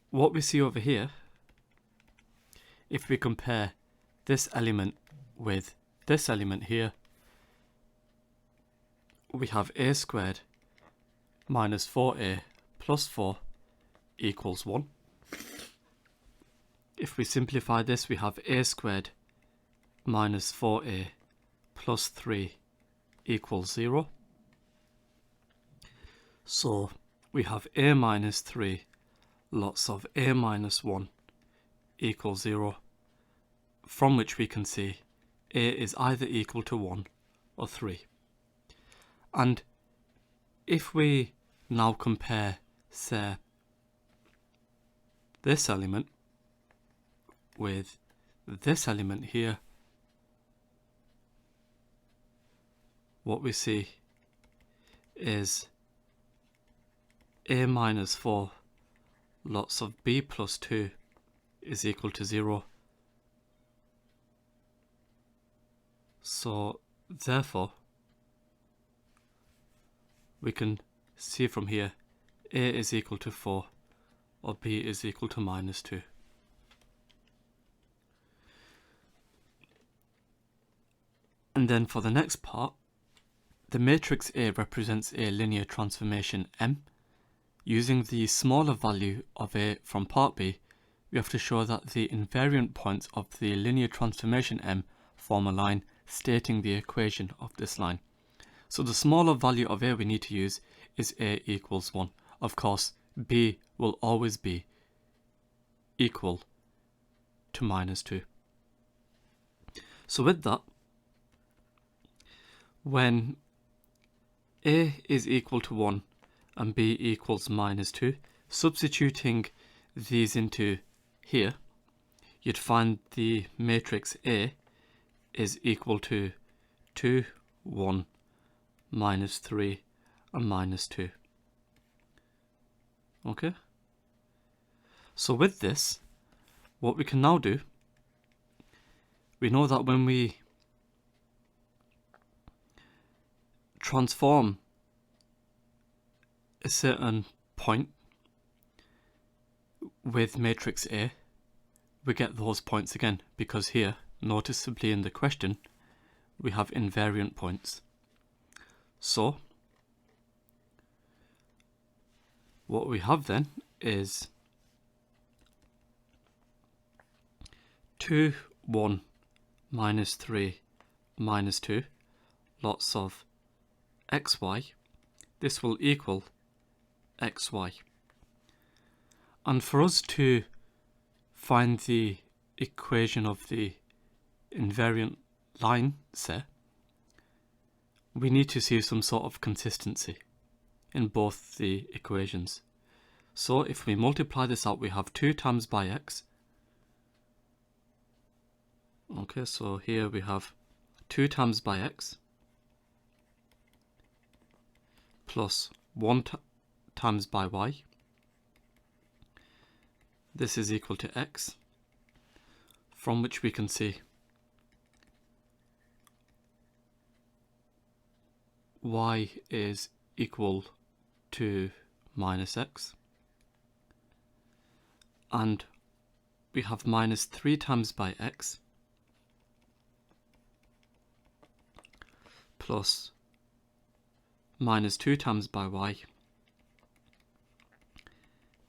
what we see over here, if we compare this element with this element here, we have A squared minus 4A plus 4 equals 1. If we simplify this, we have A squared minus 4A plus 3 equals 0. So we have A minus 3 lots of A minus 1 equals 0, from which we can see A is either equal to 1 or 3. And if we now compare, say, this element with this element here, what we see is A minus 4 lots of B plus 2 is equal to 0. So therefore, we can see from here A is equal to 4 or B is equal to minus 2. And then for the next part, the matrix A represents a linear transformation M. Using the smaller value of A from part B, we have to show that the invariant points of the linear transformation M form a line stating the equation of this line. So the smaller value of A we need to use is A equals 1. Of course, B will always be equal to -2. So with that, when A is equal to 1 and B equals -2, substituting these into here, you'd find the matrix A is equal to 2, 1, -3, and -2. Okay? So with this, what we can now do, we know that when we transform a certain point with matrix A, we get those points again, because here, noticeably in the question, we have invariant points. So what we have then is 2, 1, -3, -2, lots of xy. This will equal xy. And for us to find the equation of the invariant line set, we need to see some sort of consistency in both the equations. So if we multiply this out, we have 2 times by x. Okay, so here we have 2 times by x plus 1 times by y. This is equal to x, from which we can see y is equal to -x, and we have -3 times by x plus -2 times by y.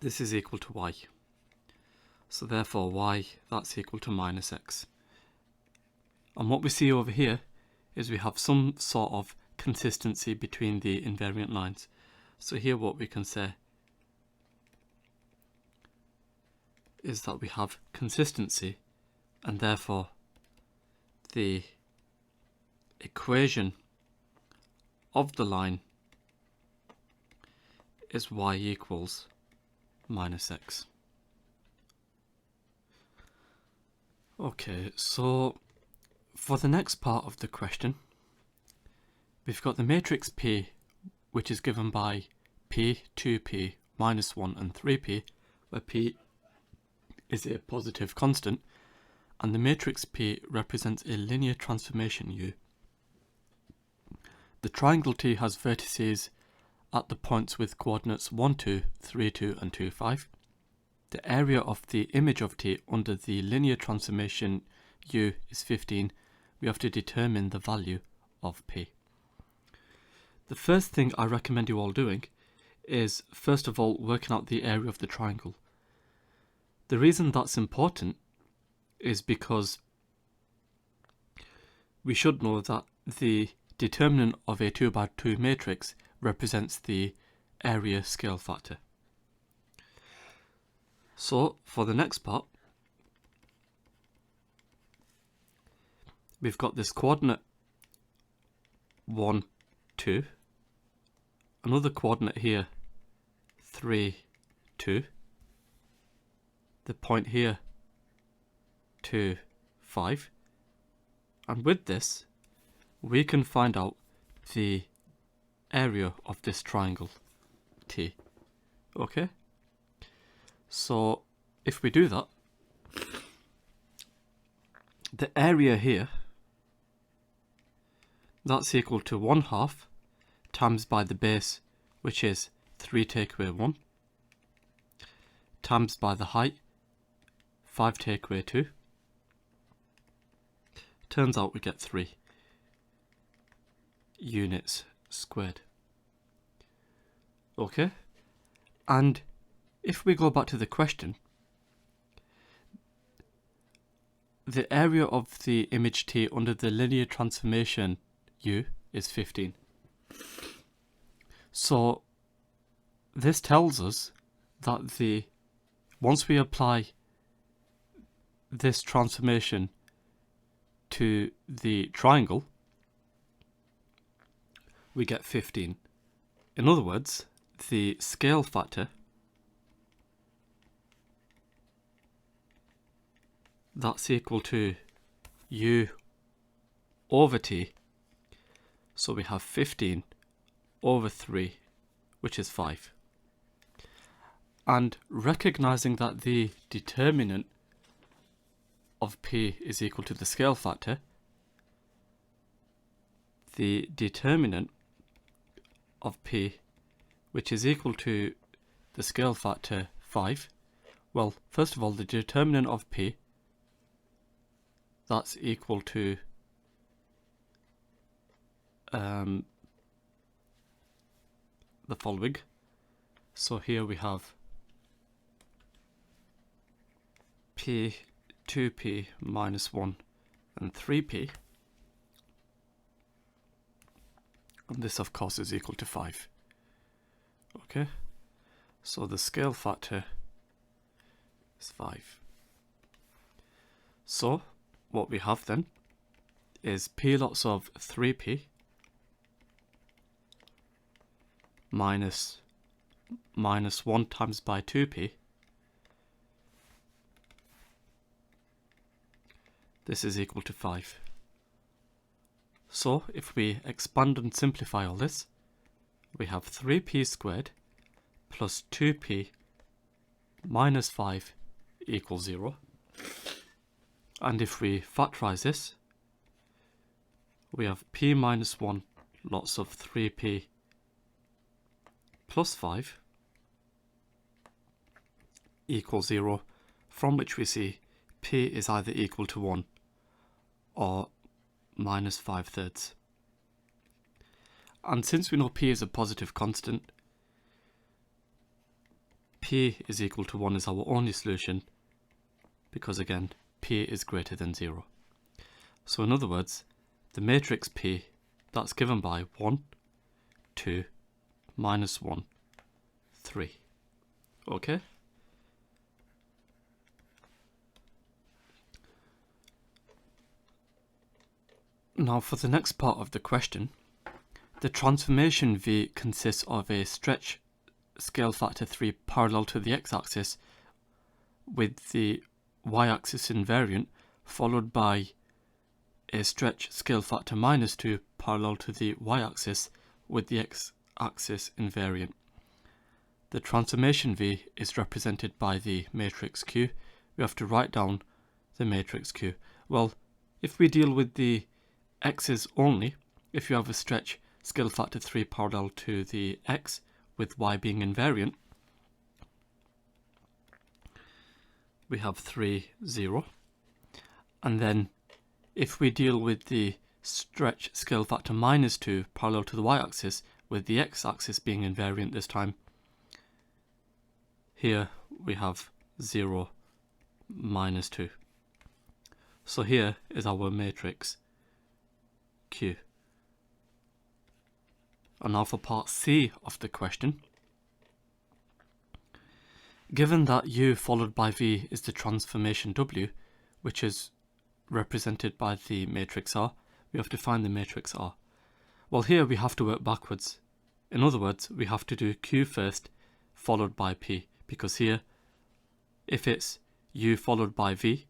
This is equal to y. So therefore y, that's equal to -x. And what we see over here is we have some sort of consistency between the invariant lines. So here what we can say is that we have consistency, and therefore the equation of the line is y equals -x. Okay, so for the next part of the question, we've got the matrix P, which is given by P, 2P, -1 and 3P, where P is a positive constant, and the matrix P represents a linear transformation U. The triangle T has vertices at the points with coordinates 1, 2, 3, 2 and 2, 5. The area of the image of T under the linear transformation U is 15. We have to determine the value of P. The first thing I recommend you all doing is, first of all, working out the area of the triangle. The reason that's important is because we should know that the determinant of a 2 by 2 matrix represents the area scale factor. So for the next part, we've got this coordinate 1, 2, another coordinate here 3, 2, the point here 2, 5, and with this we can find out the area of this triangle T. Okay, so if we do that, the area here, that's equal to 1/2 times by the base, which is 3 take away 1, times by the height, 5 take away 2. Turns out we get 3. units squared. Okay, and if we go back to the question, the area of the image T under the linear transformation U is 15. So this tells us that once we apply this transformation to the triangle, we get 15. In other words, the scale factor that's equal to U over T, so we have 15 over 3, which is 5. And recognizing that the determinant of P is equal to the scale factor, the determinant of P, which is equal to the scale factor 5, well, first of all, the determinant of P, that's equal to the following. So here we have P, 2P minus 1 and 3P, and this of course is equal to 5. Okay, so the scale factor is 5. So what we have then is P lots of 3P minus 1 times by 2P. This is equal to 5. So if we expand and simplify all this, we have 3P squared plus 2P minus 5 equals 0. And if we factorize this, we have P minus 1 lots of 3P plus 5 equals 0, from which we see P is either equal to 1 or minus 5/3. And since we know P is a positive constant, P is equal to 1 is our only solution, because again, P is greater than 0. So in other words, the matrix P, that's given by 1, 2, minus 1, 3. Okay? Now for the next part of the question, the transformation V consists of a stretch scale factor 3 parallel to the x-axis with the y-axis invariant, followed by a stretch scale factor minus 2 parallel to the y-axis with the x-axis invariant. The transformation V is represented by the matrix Q. We have to write down the matrix Q. Well, if we deal with the x's only, if you have a stretch scale factor 3 parallel to the x with y being invariant, we have 3, 0. And then if we deal with the stretch scale factor minus 2 parallel to the y-axis with the x-axis being invariant this time, here we have 0, minus 2. So here is our matrix Q. And now for part C of the question. Given that U followed by V is the transformation W, which is represented by the matrix R, we have to find the matrix R. Well, here we have to work backwards. In other words, we have to do Q first, followed by P, because here, if it's U followed by V,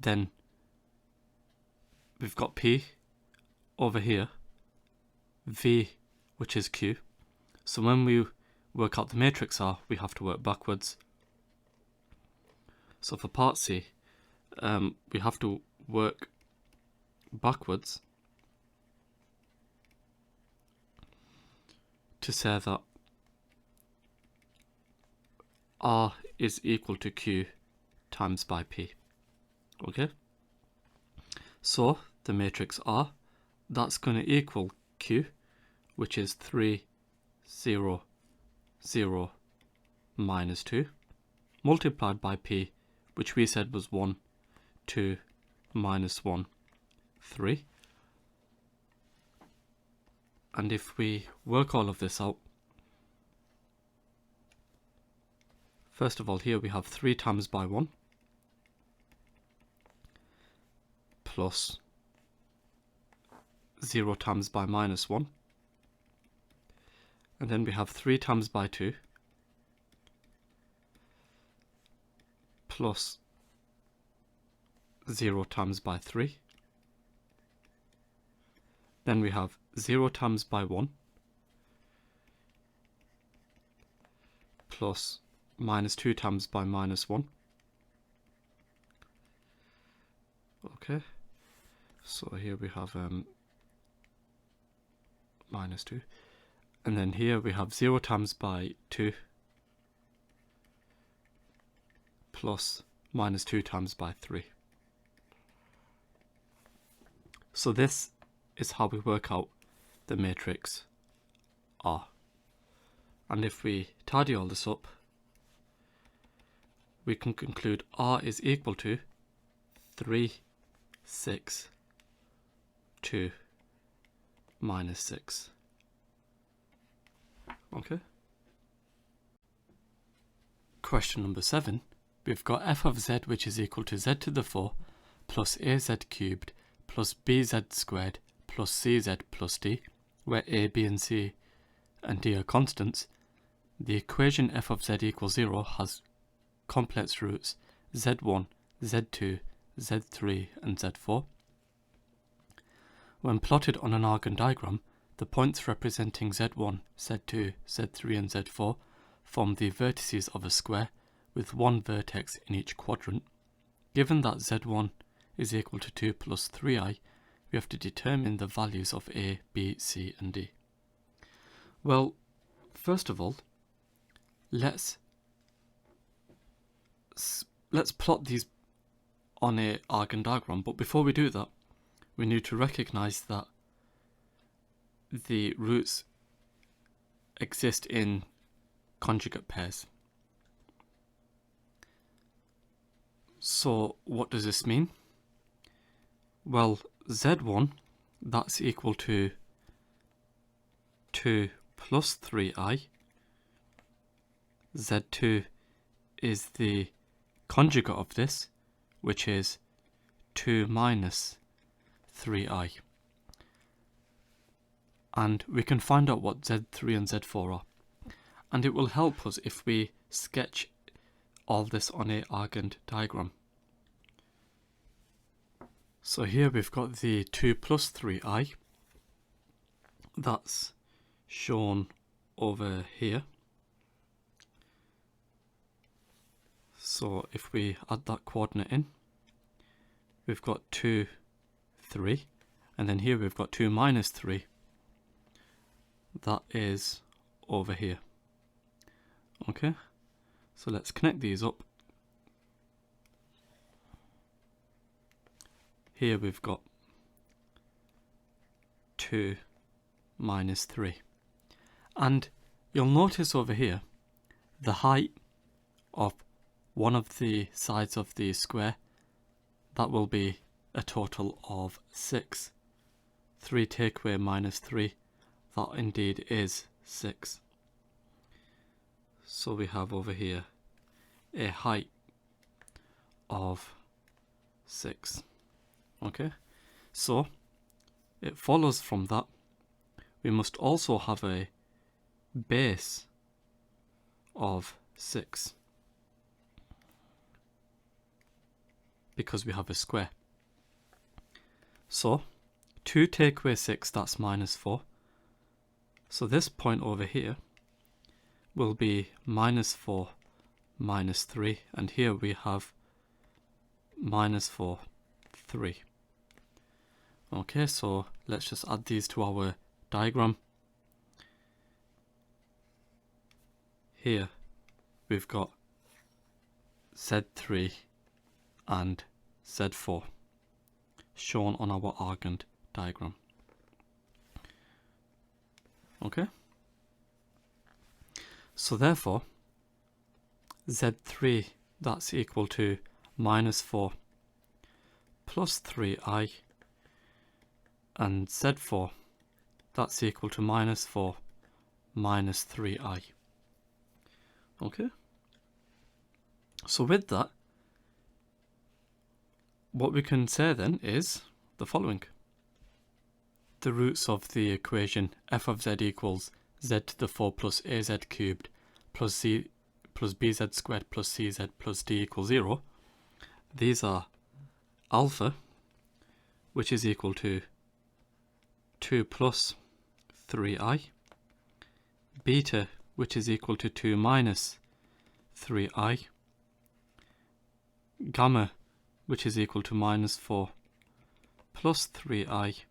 then we've got P over here, V, which is Q. So when we work out the matrix R, we have to work backwards. So for part C, we have to work backwards to say that R is equal to Q times by P. Okay? So the matrix R, that's going to equal Q, which is 3, 0, 0, minus 2, multiplied by P, which we said was 1, 2, minus 1, 3. And if we work all of this out, first of all, here we have 3 times by 1 plus 0 times by minus 1. And then we have 3 times by 2 plus 0 times by 3. Then we have 0 times by 1 plus minus 2 times by minus 1. Okay, so here we have minus 2. And then here we have 0 times by 2 plus minus 2 times by 3. So this is how we work out the matrix R. And if we tidy all this up, we can conclude R is equal to 3, 6, 2, minus 6. Okay. Question number 7. We've got f of z, which is equal to z to the 4 plus az cubed plus bz squared plus cz plus d, where a, b and c and d are constants. The equation f of z equals 0 has complex roots z1, z2, z3 and z4. When plotted on an Argand diagram, the points representing z1, z2, z3 and z4 form the vertices of a square with one vertex in each quadrant. Given that z1 is equal to 2 plus 3i, we have to determine the values of a, b, c and d. Well, first of all, let's plot these on a Argand diagram, but before we do that, we need to recognize that the roots exist in conjugate pairs. So what does this mean? Well, z1, that's equal to 2 plus 3i. z2 is the conjugate of this, which is 2 minus 3i. And we can find out what z3 and z4 are. And it will help us if we sketch all this on a Argand diagram. So here we've got the 2 plus 3i. That's shown over here. So if we add that coordinate in, we've got 2, 3, and then here we've got 2 minus 3. That is over here. Okay, so let's connect these up. Here we've got 2 minus 3. And you'll notice over here, the height of one of the sides of the square, that will be a total of 6. 3 take away minus 3, that indeed is 6. So we have over here a height of 6. Okay, so it follows from that we must also have a base of 6, because we have a square. So 2 take away 6, that's minus 4. So this point over here will be minus 4, minus 3, and here we have minus 4, 3. Okay, so let's just add these to our diagram. Here we've got Z3 and Z4 shown on our Argand diagram. Okay? So therefore, Z3, that's equal to minus 4 plus 3i, and Z4, that's equal to minus 4 minus 3i. Okay? So with that, what we can say then is the following. The roots of the equation f of z equals z to the 4 plus az cubed plus c plus bz squared plus cz plus d equals 0. These are alpha, which is equal to 2 plus 3i, beta, which is equal to 2 minus 3i, gamma, which is equal to minus 4 plus 3i,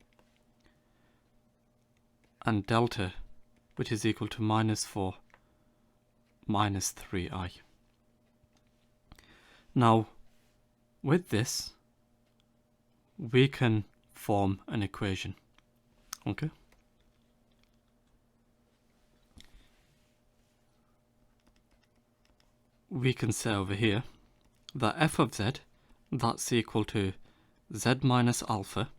and delta, which is equal to minus 4 minus 3i. Now, with this, we can form an equation. Okay? We can say over here that f of z, that's equal to z minus alpha,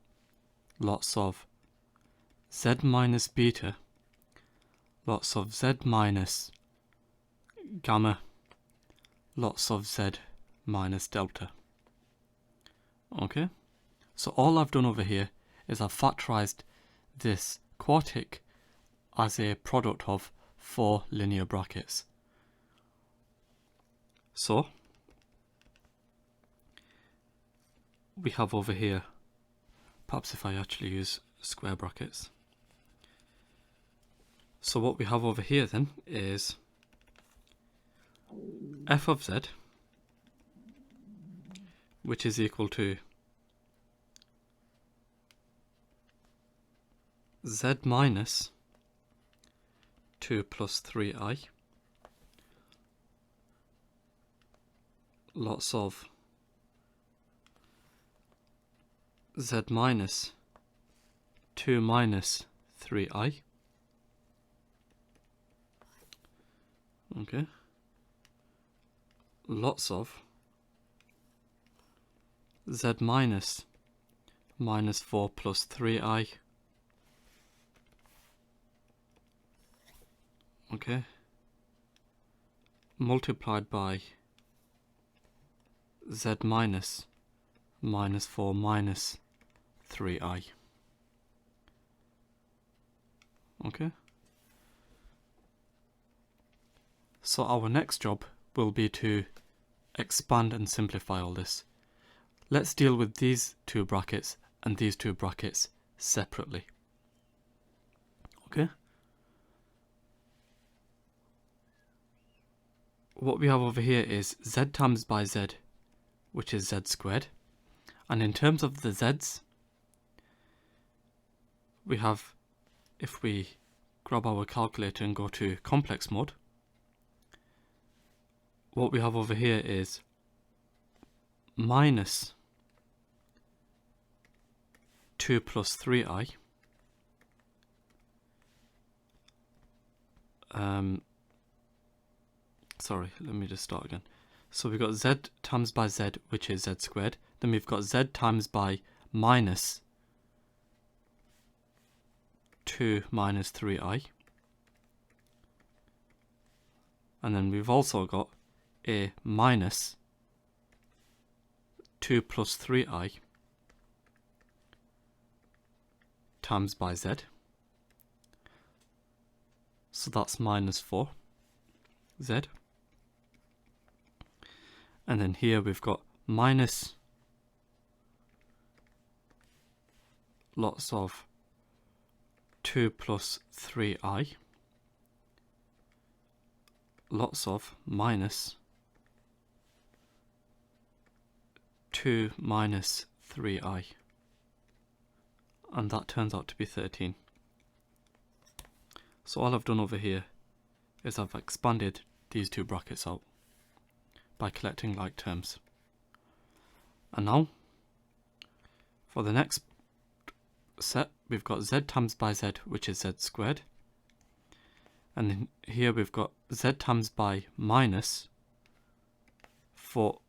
lots of z minus beta, lots of z minus gamma, lots of z minus delta. Okay? So all I've done over here is I've factorized this quartic as a product of 4 linear brackets. So we have over here, perhaps if I actually use square brackets. So what we have over here then is f of z, which is equal to z minus 2 plus 3i, lots of z minus 2 minus 3i, okay, lots of z minus minus 4 plus 3i, okay, multiplied by z minus minus 4 minus 3i. Okay. So our next job will be to expand and simplify all this. Let's deal with these two brackets and these two brackets separately. Okay. What we have over here is z times by z, which is z squared. And in terms of the z's, we have, if we grab our calculator and go to complex mode, what we have over here is minus 2 plus 3i, sorry, let me just start again. So we've got z times by z, which is z squared. Then we've got z times by minus 2 minus 3i. And then we've also got a minus 2 plus 3i times by z. So that's minus 4z. And then here we've got minus lots of 2 plus 3i, lots of minus 2 minus 3i, and that turns out to be 13. So all I've done over here is I've expanded these two brackets out by collecting like terms. And now, for the next set, we've got z times by z, which is z squared, And then here we've got z times by minus 4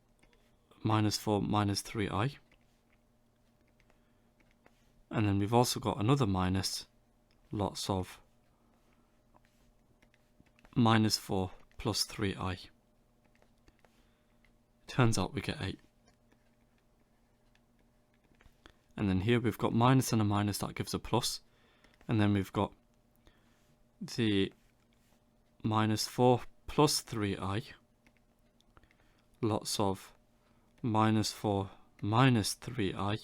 minus 3i. And then we've also got another minus, lots of minus 4 plus 3i. Turns out we get 8. And then here we've got minus and a minus, that gives a plus. And then we've got the minus 4 plus 3i, lots of minus 4 minus 3i.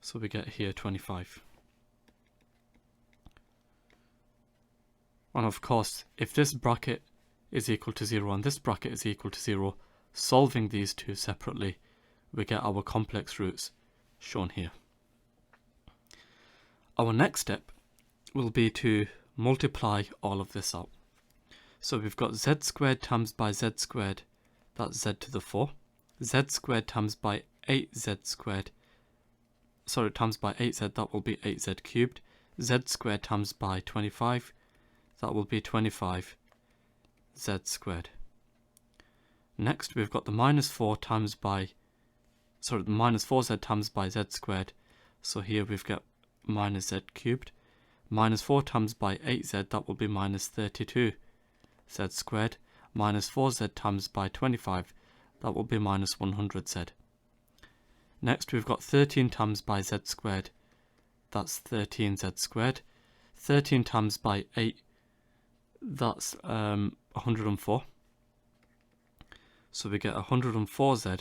So we get here 25. And of course, if this bracket is equal to 0 and this bracket is equal to 0, solving these two separately, we get our complex roots shown here. Our next step will be to multiply all of this out. So we've got z squared times by z squared, that's z to the 4. Z squared times by 8z squared, sorry, times by 8z, that will be 8z cubed. Z squared times by 25, that will be 25z squared. Next we've got the minus 4 times by, sorry, the minus 4z times by z squared. So here we've got minus z cubed. Minus 4 times by 8z, that will be minus 32z squared. Minus 4z times by 25, that will be minus 100z. Next we've got 13 times by z squared, that's 13z squared. 13 times by 8, that's 104. So we get 104z.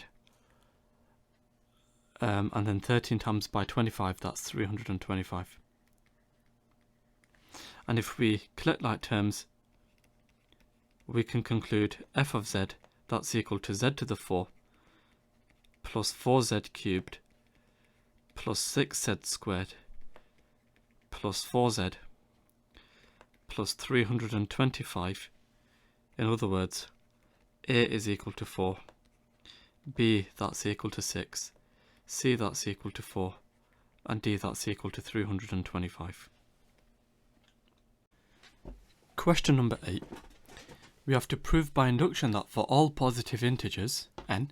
And then 13 times by 25, that's 325. And if we collect like terms, we can conclude f of z, that's equal to z to the 4 plus 4z cubed plus 6z squared plus 4z plus 325. In other words, a is equal to 4, b that's equal to 6, c that's equal to 4, and d that's equal to 325. Question number 8. We have to prove by induction that for all positive integers, n,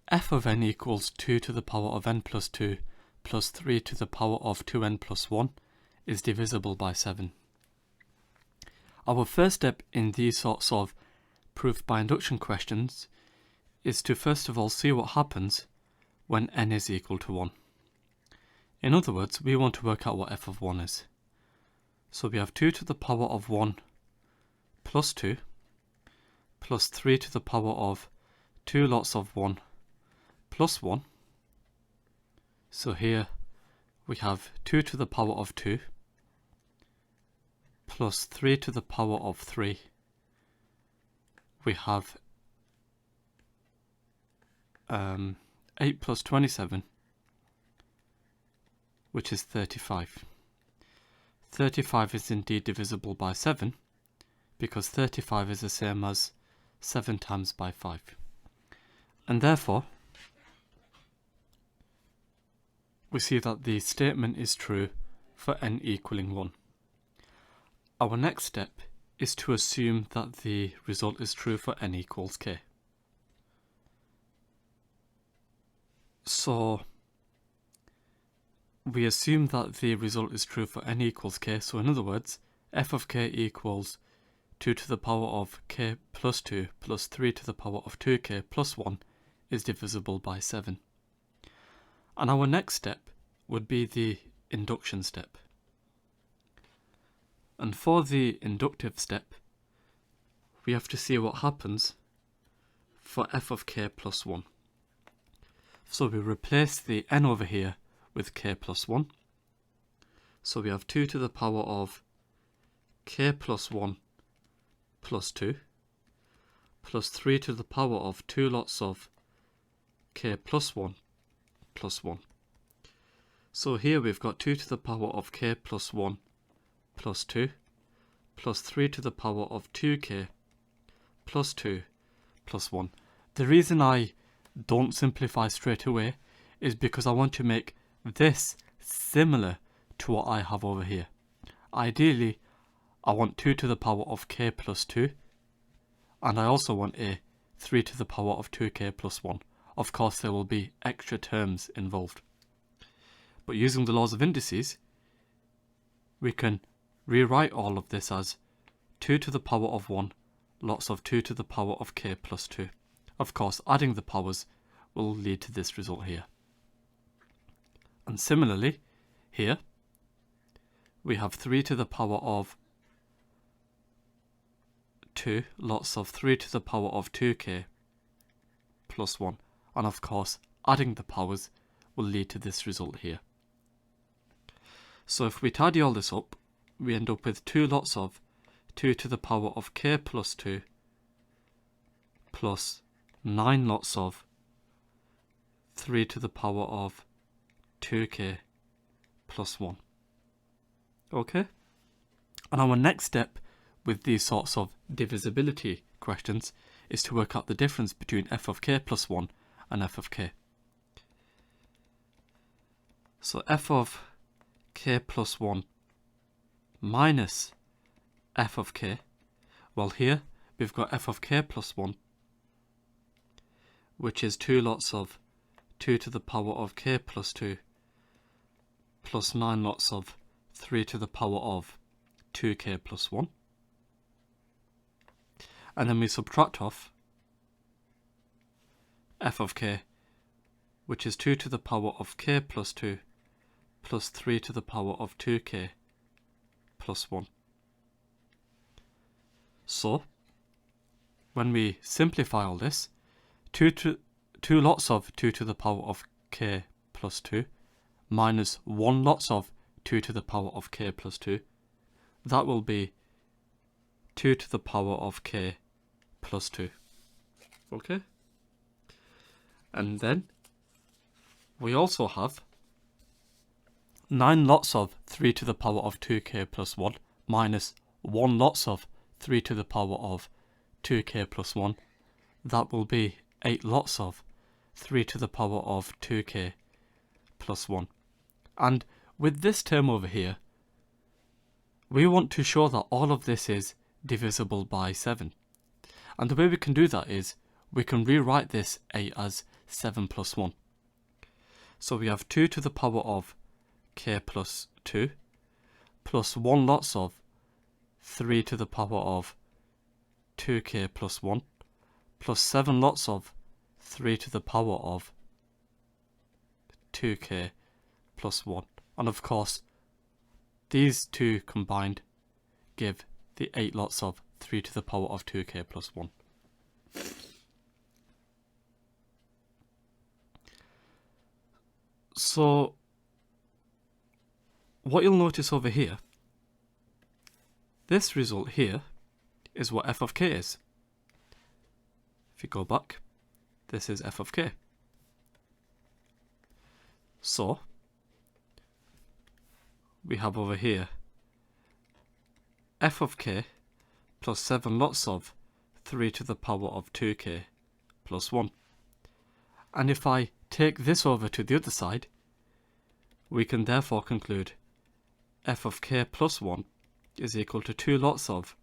f of n equals 2 to the power of n plus 2 plus 3 to the power of 2n plus 1 is divisible by 7. Our first step in these sorts of proof by induction questions is to first of all see what happens when n is equal to 1. In other words, we want to work out what f of 1 is. So we have 2 to the power of 1 plus 2 plus 3 to the power of 2 lots of 1 plus 1. So here we have 2 to the power of 2 plus 3 to the power of 3. We have 8 plus 27, which is 35. 35 is indeed divisible by 7, because 35 is the same as 7 times by 5. And therefore, we see that the statement is true for n equaling 1. Our next step is to assume that the result is true for n equals k. So we assume that the result is true for n equals k. So in other words, f of k equals 2 to the power of k plus 2 plus 3 to the power of 2k plus 1 is divisible by 7. And our next step would be the induction step. And for the inductive step, we have to see what happens for f of k plus 1. So we replace the n over here with k plus 1. So we have 2 to the power of k plus 1 plus 2 plus 3 to the power of 2 lots of k plus 1 plus 1. So here we've got 2 to the power of k plus 1 plus 2 plus 3 to the power of 2k plus 2 plus 1. The reason I don't simplify straight away is because I want to make this similar to what I have over here. ideally I want 2 to the power of k plus 2, and I also want a 3 to the power of 2k plus 1. Of course there will be extra terms involved. But using the laws of indices, we can rewrite all of this as 2 to the power of 1 lots of 2 to the power of k plus 2. Of course, adding the powers will lead to this result here. And similarly, here, we have 3 to the power of 2 lots of 3 to the power of 2k plus 1. And of course, adding the powers will lead to this result here. So if we tidy all this up, we end up with 2 lots of 2 to the power of k plus 2 plus 9 lots of 3 to the power of 2k plus 1. Okay? And our next step with these sorts of divisibility questions is to work out the difference between f of k plus 1 and f of k. So f of k plus 1 minus f of k, well here we've got f of k plus 1, which is 2 lots of 2 to the power of k plus 2 plus 9 lots of 3 to the power of 2k plus 1. And then we subtract off f of k, which is 2 to the power of k plus 2 plus 3 to the power of 2k plus 1. So, when we simplify all this, 2 lots of 2 to the power of k plus 2 minus 1 lots of 2 to the power of k plus 2, that will be 2 to the power of k plus 2. Okay? And then we also have 9 lots of 3 to the power of 2k plus 1 minus 1 lots of 3 to the power of 2k plus 1. That will be 8 lots of 3 to the power of 2k plus 1. And with this term over here, we want to show that all of this is divisible by 7. And the way we can do that is we can rewrite this 8 as 7 plus 1. So we have 2 to the power of k plus 2 plus 1 lots of 3 to the power of 2k plus 1 plus 7 lots of 3 to the power of 2k plus 1. And of course, these two combined give the 8 lots of 3 to the power of 2k plus 1. So, what you'll notice over here, this result here is what f of k is. If you go back, this is f of k. So, we have over here f of k plus 7 lots of 3 to the power of 2k plus 1. And if I take this over to the other side, we can therefore conclude f of k plus 1 is equal to 2 lots of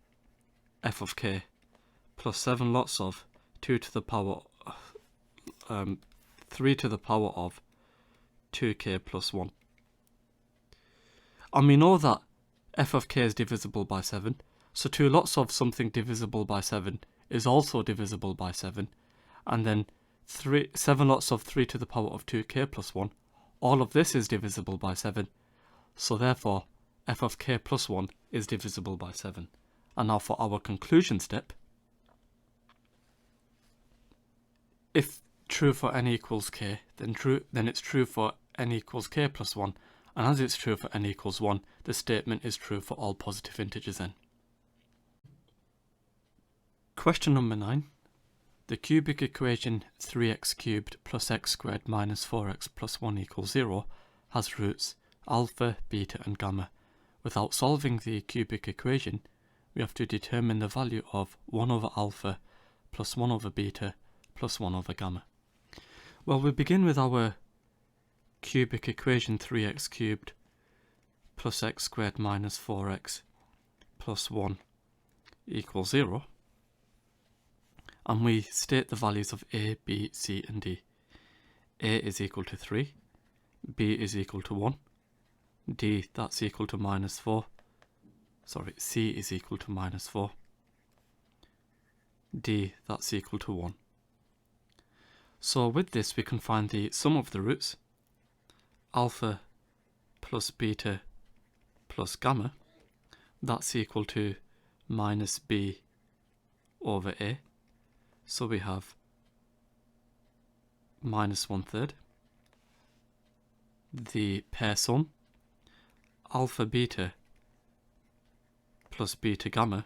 f of k plus 7 lots of 2 to the power 3 to the power of 2k plus 1. And we know that f of k is divisible by 7, so 2 lots of something divisible by 7 is also divisible by 7, and then 7 lots of 3 to the power of 2k plus 1, all of this is divisible by 7, so therefore f of k plus 1 is divisible by 7. And now for our conclusion step, if true for n equals k, then it's true for n equals k plus 1, and as it's true for n equals 1, the statement is true for all positive integers n. Question number 9. The cubic equation 3x cubed plus x squared minus 4x plus 1 equals 0 has roots alpha, beta and gamma. Without solving the cubic equation, we have to determine the value of 1 over alpha plus 1 over beta plus 1 over gamma. Well, we begin with our cubic equation 3x cubed plus x squared minus 4x plus 1 equals 0, and we state the values of a, b, c and d. A is equal to 3, b is equal to 1, d that's equal to minus 4, c is equal to minus 4, d that's equal to 1. So with this we can find the sum of the roots, alpha plus beta plus gamma, that's equal to minus b over a. So we have minus 1/3. The pair sum, alpha beta plus beta gamma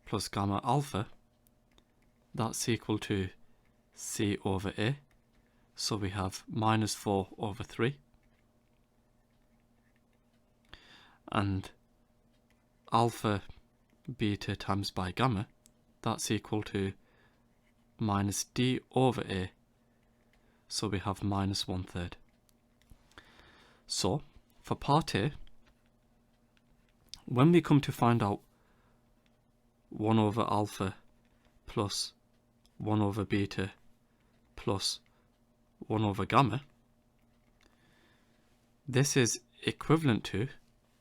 plus gamma alpha, that's equal to c over a. So we have minus 4 over 3. And alpha beta times by gamma, that's equal to minus d over a. So we have minus 1/3. So for part A, when we come to find out 1 over alpha plus 1 over beta plus 1 over gamma, this is equivalent to,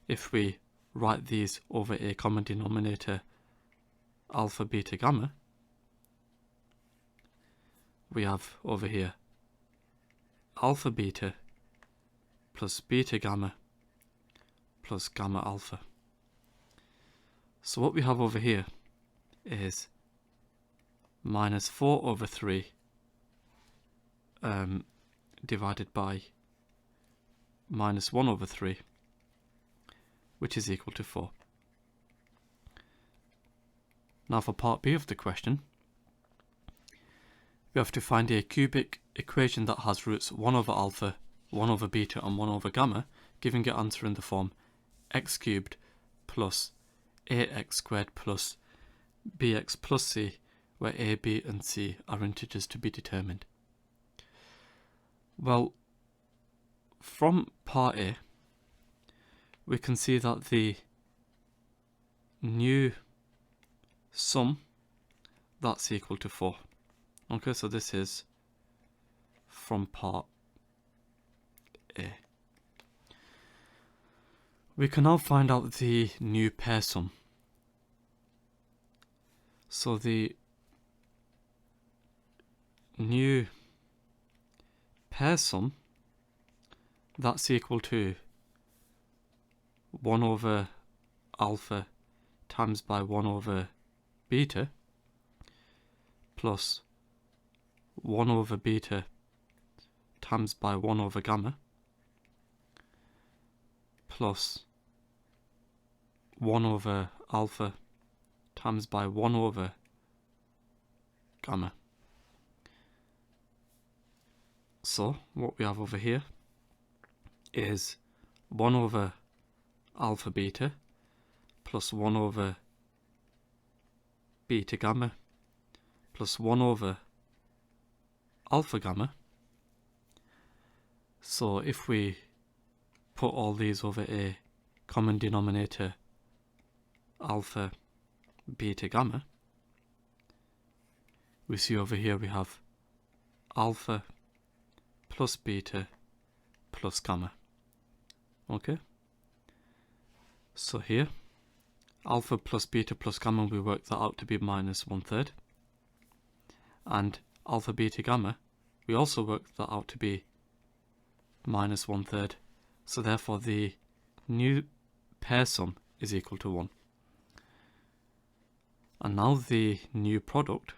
if we write these over a common denominator, alpha beta gamma, we have over here alpha beta plus beta gamma plus gamma alpha. So what we have over here is minus 4 over 3 divided by minus 1 over 3, which is equal to 4. Now for part B of the question, we have to find a cubic equation that has roots 1 over alpha, 1 over beta and 1 over gamma, giving an answer in the form x cubed plus ax squared plus bx plus c, where a, b and c are integers to be determined. Well, from part A, we can see that the new sum, that's equal to 4. Okay, so this is from part A. We can now find out the new pair sum. So the new pair sum, that's equal to 1 over alpha times by 1 over beta plus 1 over beta times by 1 over gamma plus 1 over alpha times by 1 over gamma. So what we have over here is 1 over alpha beta plus 1 over beta gamma plus 1 over alpha gamma. So if we put all these over a common denominator, alpha beta gamma, we see over here we have alpha plus beta plus gamma. Okay, so here alpha plus beta plus gamma, we work that out to be minus 1/3, and alpha beta gamma, we also work that out to be minus 1/3. So therefore the new pair sum is equal to 1. And now the new product,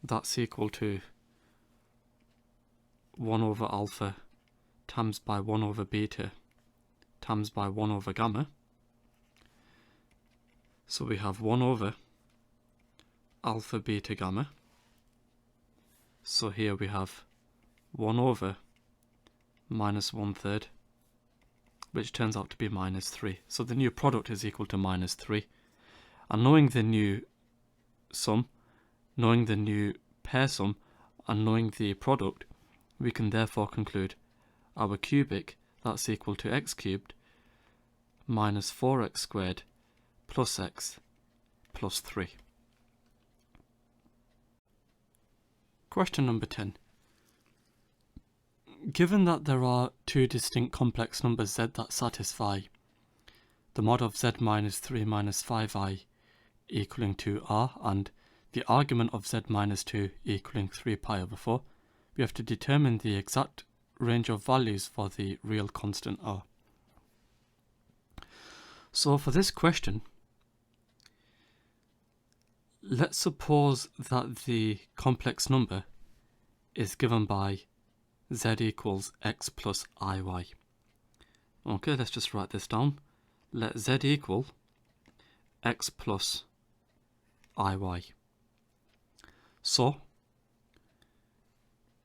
that's equal to 1 over alpha times by 1 over beta times by 1 over gamma. So we have 1 over alpha beta gamma. So here we have 1 over minus 1/3, which turns out to be minus 3. So the new product is equal to minus 3. And knowing the new sum, knowing the new pair sum, and knowing the product, we can therefore conclude our cubic, that's equal to x cubed minus 4x squared plus x plus 3. Question number 10. Given that there are two distinct complex numbers z that satisfy the mod of z minus 3 minus 5i equaling 2r and the argument of z minus 2 equaling 3 pi over 4, we have to determine the exact range of values for the real constant r. So for this question, let's suppose that the complex number is given by z equals x plus iy. Okay, let's just write this down. Let z equal x plus iy. So,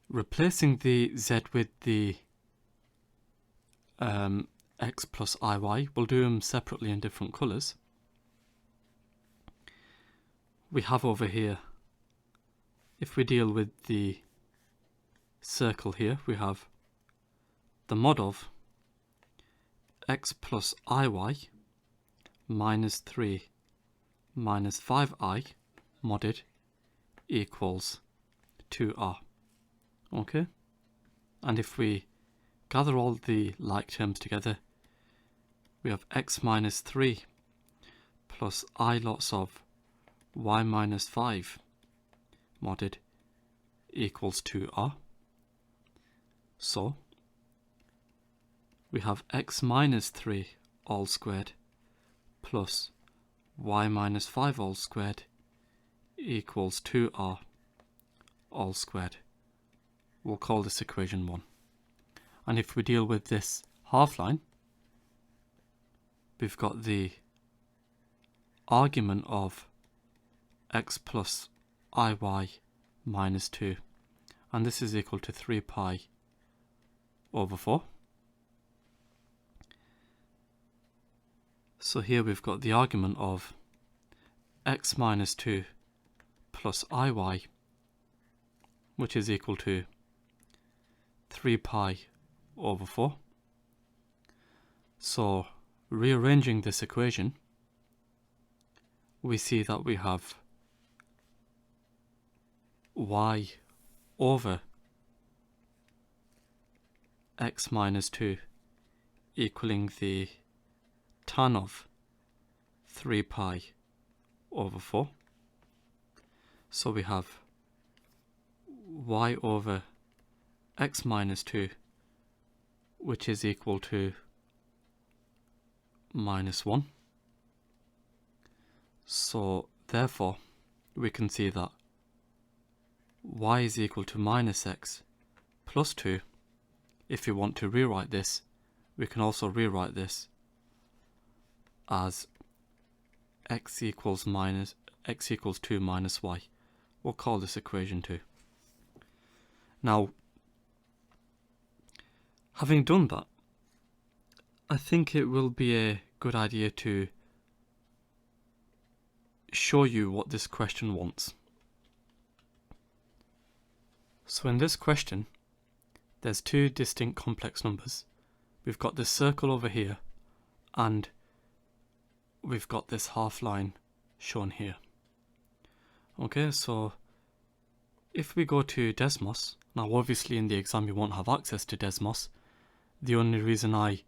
replacing the z with the x plus iy, we'll do them separately in different colours. We have over here, if we deal with the circle here, we have the mod of x plus iy minus 3 minus 5i modded equals 2r. Okay? And if we gather all the like terms together, we have x minus 3 plus I lots of y minus 5 modded equals 2r. So we have x minus 3 all squared plus y minus 5 all squared equals 2r all squared. We'll call this equation 1. And if we deal with this half line, we've got the argument of x plus iy minus 2, and this is equal to 3 pi over 4. So here we've got the argument of x minus 2 plus iy, which is equal to 3 pi over 4. So rearranging this equation, we see that we have y over x minus 2 equaling the tan of 3 pi over 4. So we have y over x minus 2, which is equal to minus 1. So therefore we can see that y is equal to minus x plus 2. If we want to rewrite this, we can also rewrite this as x equals 2 minus y. We'll call this equation 2. Now, having done that, I think it will be a good idea to show you what this question wants. So in this question, there's two distinct complex numbers. We've got this circle over here, and we've got this half line shown here. Okay, so if we go to Desmos, now obviously in the exam you won't have access to Desmos. The only reason I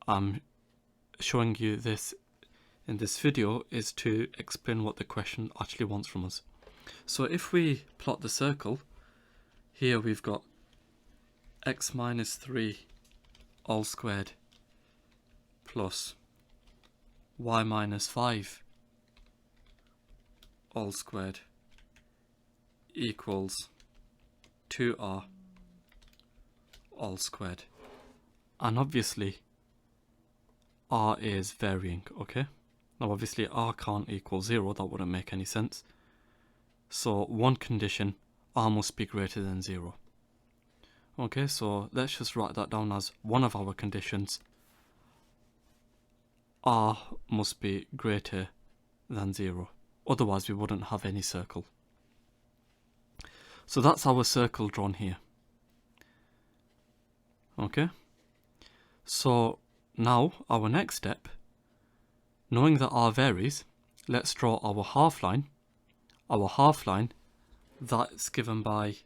am showing you this in this video is to explain what the question actually wants from us. So if we plot the circle, here we've got x minus 3 all squared plus y minus 5 all squared equals 2r all squared. And obviously r is varying, okay? Now obviously r can't equal 0, that wouldn't make any sense. So one condition, r must be greater than 0. Okay, so let's just write that down as one of our conditions. R must be greater than 0. Otherwise we wouldn't have any circle. So that's our circle drawn here. Okay, so now our next step, knowing that r varies, let's draw our half line. Our half line, that's given by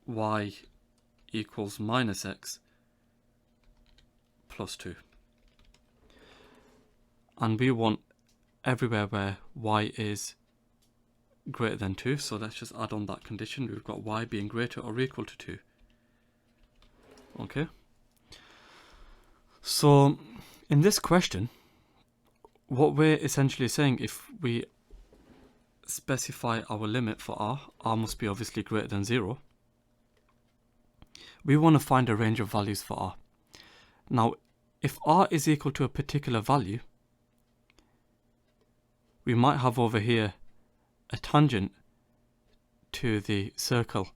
y equals minus x plus 2. And we want everywhere where y is greater than 2, so let's just add on that condition. We've got y being greater or equal to 2. Okay, so in this question, what we're essentially saying, if we specify our limit for r must be obviously greater than 0. We want to find a range of values for r. Now, if r is equal to a particular value, we might have over here a tangent to the circle,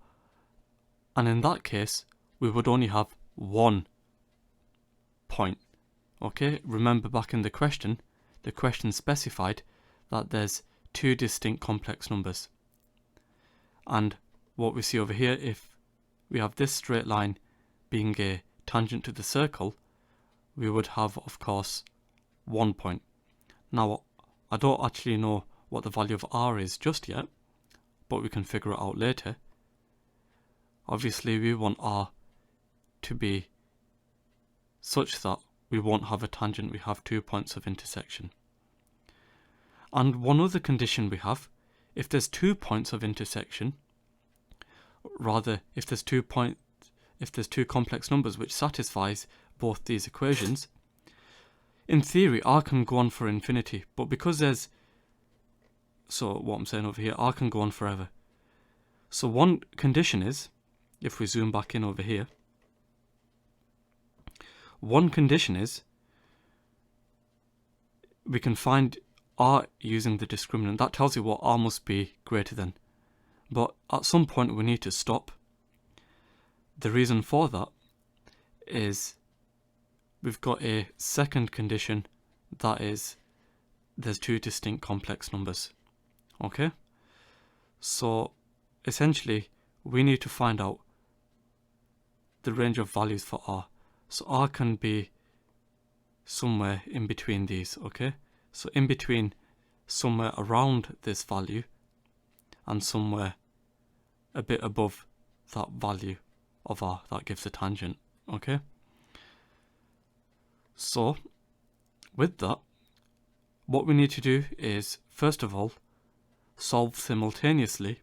and in that case we would only have one point. Okay, remember back in the question specified that there's two distinct complex numbers, and what we see over here, if we have this straight line being a tangent to the circle, we would have, of course, 1 point. Now, I don't actually know what the value of r is just yet, but we can figure it out later. Obviously, we want r to be such that we won't have a tangent, we have 2 points of intersection. And one other condition we have, if there's 2 points of intersection, rather if there's two complex numbers which satisfies both these equations, in theory r can go on for infinity, but because there's, so what I'm saying over here, r can go on forever. So one condition is, if we zoom back in over here, one condition is we can find r using the discriminant. That tells you what r must be greater than. But at some point we need to stop. The reason for that is we've got a second condition, that is there's two distinct complex numbers. Okay? So essentially we need to find out the range of values for r. So r can be somewhere in between these, okay? So in between, somewhere around this value and somewhere a bit above that value of r, that gives a tangent, okay? So with that, what we need to do is, first of all, solve simultaneously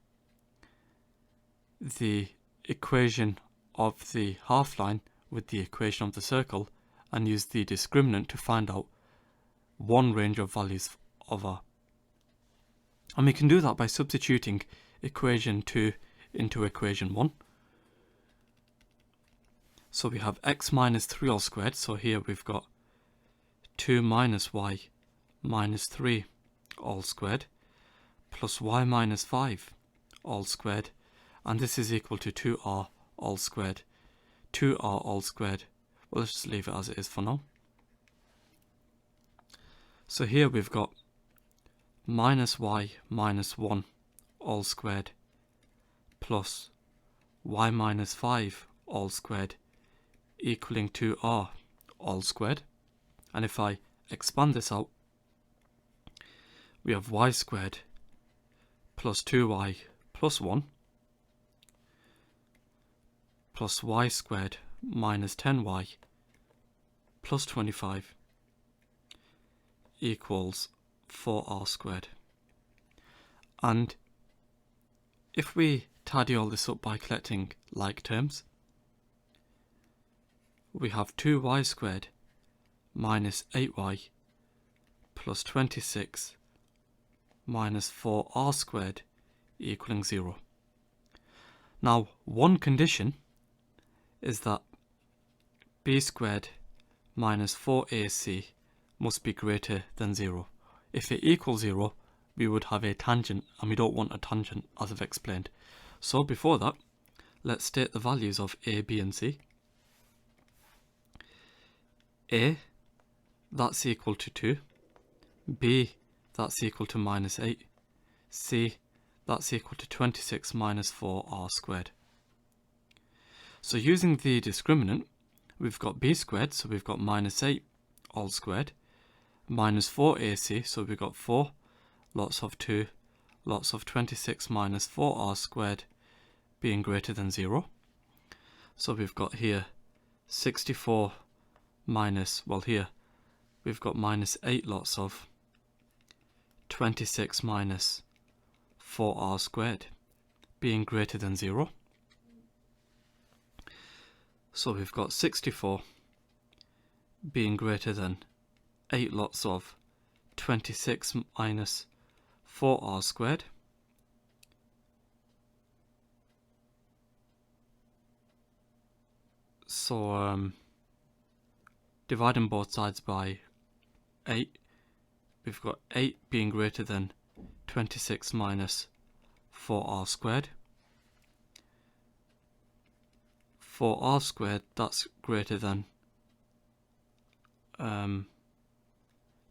the equation of the half line with the equation of the circle, and use the discriminant to find out one range of values of r. And we can do that by substituting equation 2 into equation 1. So we have x minus 3 all squared, so here we've got 2 minus y minus 3 all squared, plus y minus 5 all squared, and this is equal to 2r all squared. 2r all squared, well, let's just leave it as it is for now. So here we've got minus y minus 1 all squared plus y minus 5 all squared equaling 2r all squared. And if I expand this out, we have y squared plus 2y plus 1 plus y squared minus 10y plus 25 equals 4r squared. And if we tidy all this up by collecting like terms, we have 2y squared minus 8y plus 26 minus 4r squared equaling 0. Now, one condition is that b squared minus 4ac must be greater than 0. If it equals 0, we would have a tangent, and we don't want a tangent, as I've explained. So before that, let's state the values of a, b and c. A, that's equal to 2. B, that's equal to minus 8. C, that's equal to 26 minus 4r squared. So using the discriminant, we've got b squared, so we've got minus 8 all squared, minus 4ac, so we've got 4 lots of 2 lots of 26 minus 4r squared being greater than 0. So we've got here 64 minus, well here, we've got minus 8 lots of 26 minus 4r squared being greater than 0. So we've got 64 being greater than 8 lots of 26 minus 4r squared. So dividing both sides by 8, we've got 8 being greater than 26 minus 4r squared. 4r squared, that's greater than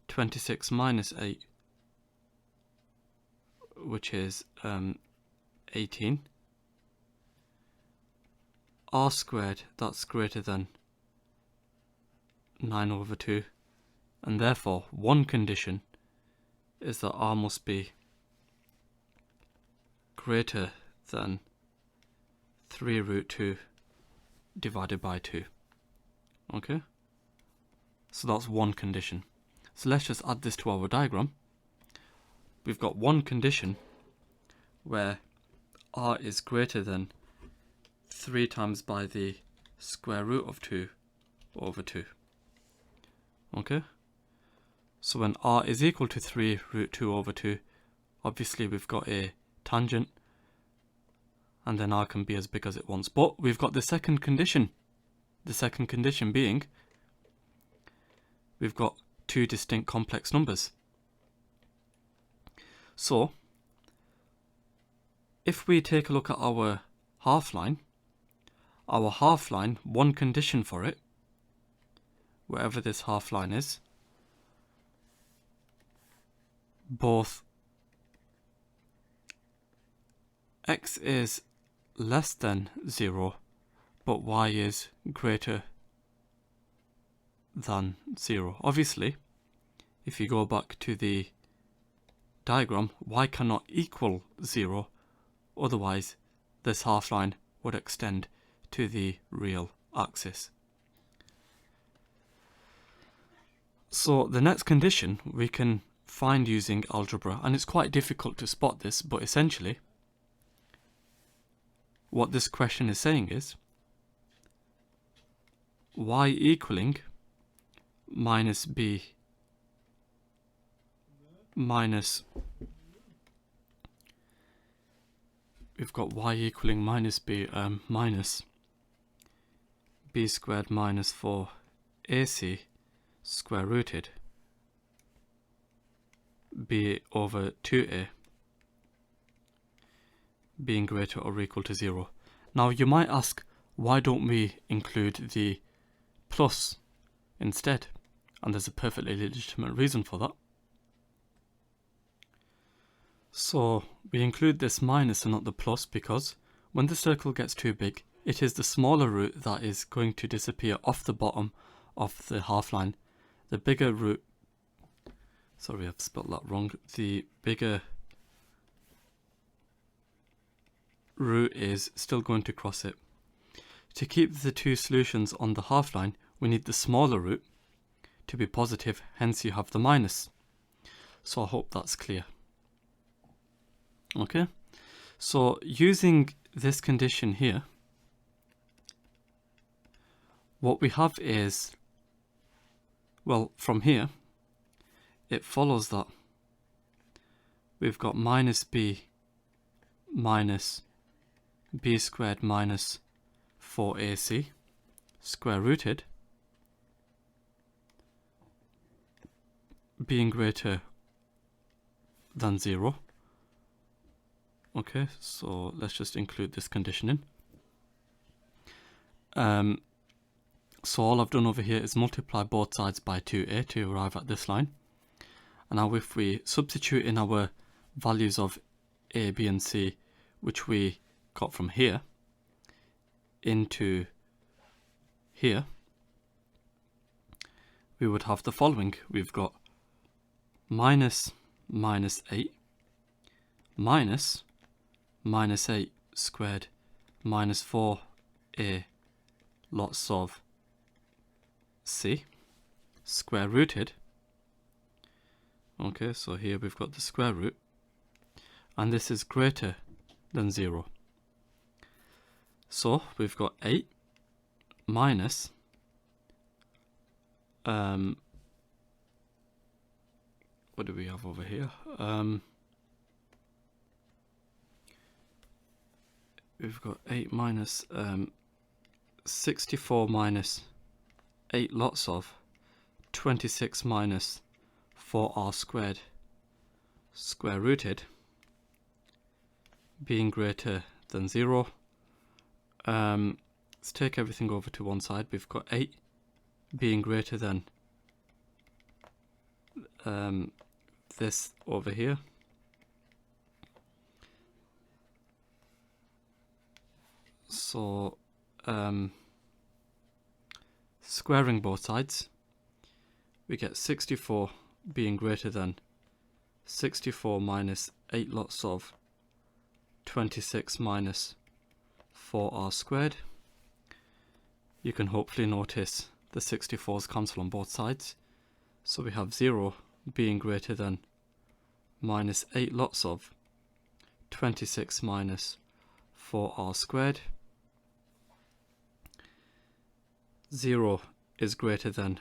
26 minus 8, which is 18. R squared, that's greater than 9 over 2, and therefore one condition is that R must be greater than 3 root 2 divided by 2. Okay, so that's one condition. So let's just add this to our diagram. We've got one condition where R is greater than 3 times by the square root of 2 over 2. Okay, so when R is equal to 3 root 2 over 2, obviously we've got a tangent, and then R can be as big as it wants. But we've got the second condition. The second condition being we've got two distinct complex numbers. So if we take a look at our half-line, one condition for it, wherever this half-line is, both x is less than 0, but y is greater than 0. Obviously, if you go back to the diagram, y cannot equal 0, otherwise this half-line would extend to the real axis. So the next condition we can find using algebra, and it's quite difficult to spot this, but essentially what this question is saying is y equaling minus b minus, we've got y equaling minus b minus b squared minus 4ac square rooted b over 2a being greater or equal to 0. Now you might ask, why don't we include the plus instead? And there's a perfectly legitimate reason for that. So we include this minus and not the plus because when the circle gets too big, it is the smaller root that is going to disappear off the bottom of the half-line. The bigger root, sorry I've spelled that wrong, the bigger root is still going to cross it. To keep the two solutions on the half-line, we need the smaller root to be positive, hence you have the minus. So I hope that's clear. Okay, so using this condition here, what we have is, well, from here, it follows that we've got minus b minus b squared minus 4ac square rooted being greater than 0. Okay, so let's just include this condition in. So all I've done over here is multiply both sides by 2a to arrive at this line. And now if we substitute in our values of a, b and c, which we got from here, into here, we would have the following. We've got minus 8 minus 8 squared minus 4a lots of c square rooted. Okay, so here we've got the square root, and this is greater than 0. So we've got 8 minus what do we have over here? We've got 8 minus 64 minus 8 lots of 26 minus 4r squared square rooted being greater than 0. Let's take everything over to one side. We've got 8 being greater than this over here. So squaring both sides, we get 64 being greater than 64 minus 8 lots of 26 minus 4r squared. You can hopefully notice the 64's cancel on both sides. So we have 0 being greater than minus 8 lots of 26 minus 4r squared. 0 is greater than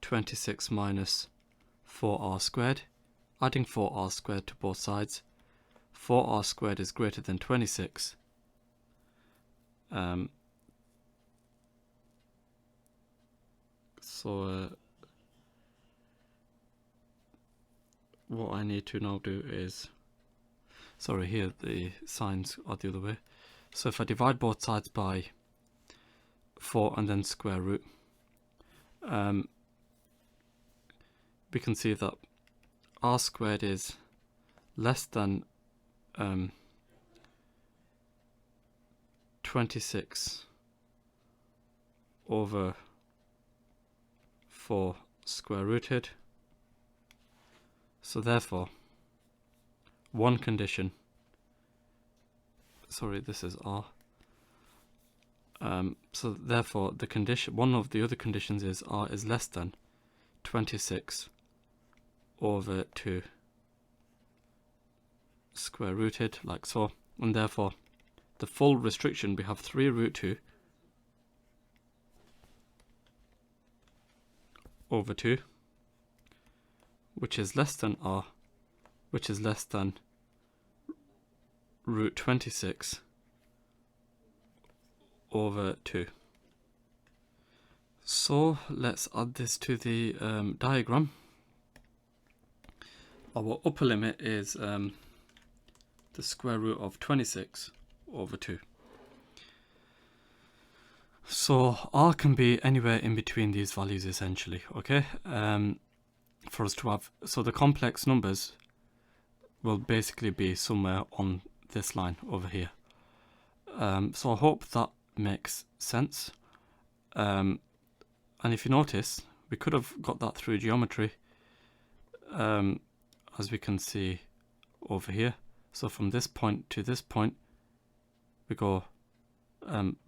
26 minus 4r squared. Adding 4r squared to both sides, 4r squared is greater than 26. What I need to now do is, sorry, here the signs are the other way. So if I divide both sides by 4 and then square root, we can see that r squared is less than 26 over 4 square rooted. So therefore, one condition, sorry, this is r. So therefore, the condition, one of the other conditions is r is less than 26 over 2 square rooted, like so, and therefore the full restriction, we have 3 root 2 over 2, which is less than r, which is less than root 26 over 2. So let's add this to the diagram. Our upper limit is the square root of 26 over 2. So r can be anywhere in between these values essentially, okay? For us to have, so the complex numbers will basically be somewhere on this line over here. So I hope that makes sense. And if you notice, we could have got that through geometry, as we can see over here. So from this point to this point, we go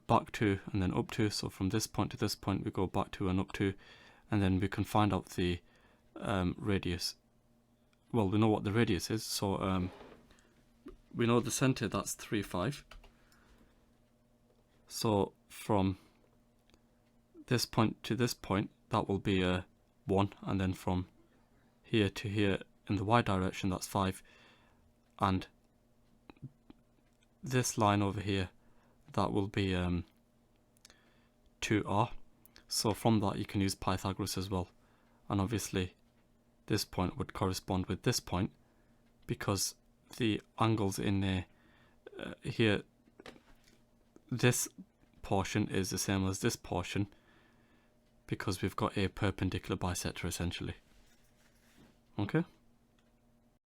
back to and then up to. So from this point to this point, we go back to and up to, and then we can find out the radius. Well, we know what the radius is, so we know the center, that's 3, 5. So from this point to this point, that will be a 1, and then from here to here in the y direction, that's 5, and this line over here, that will be 2r. So from that you can use Pythagoras as well, and obviously this point would correspond with this point because the angles in there here, this portion is the same as this portion because we've got a perpendicular bisector essentially. Okay.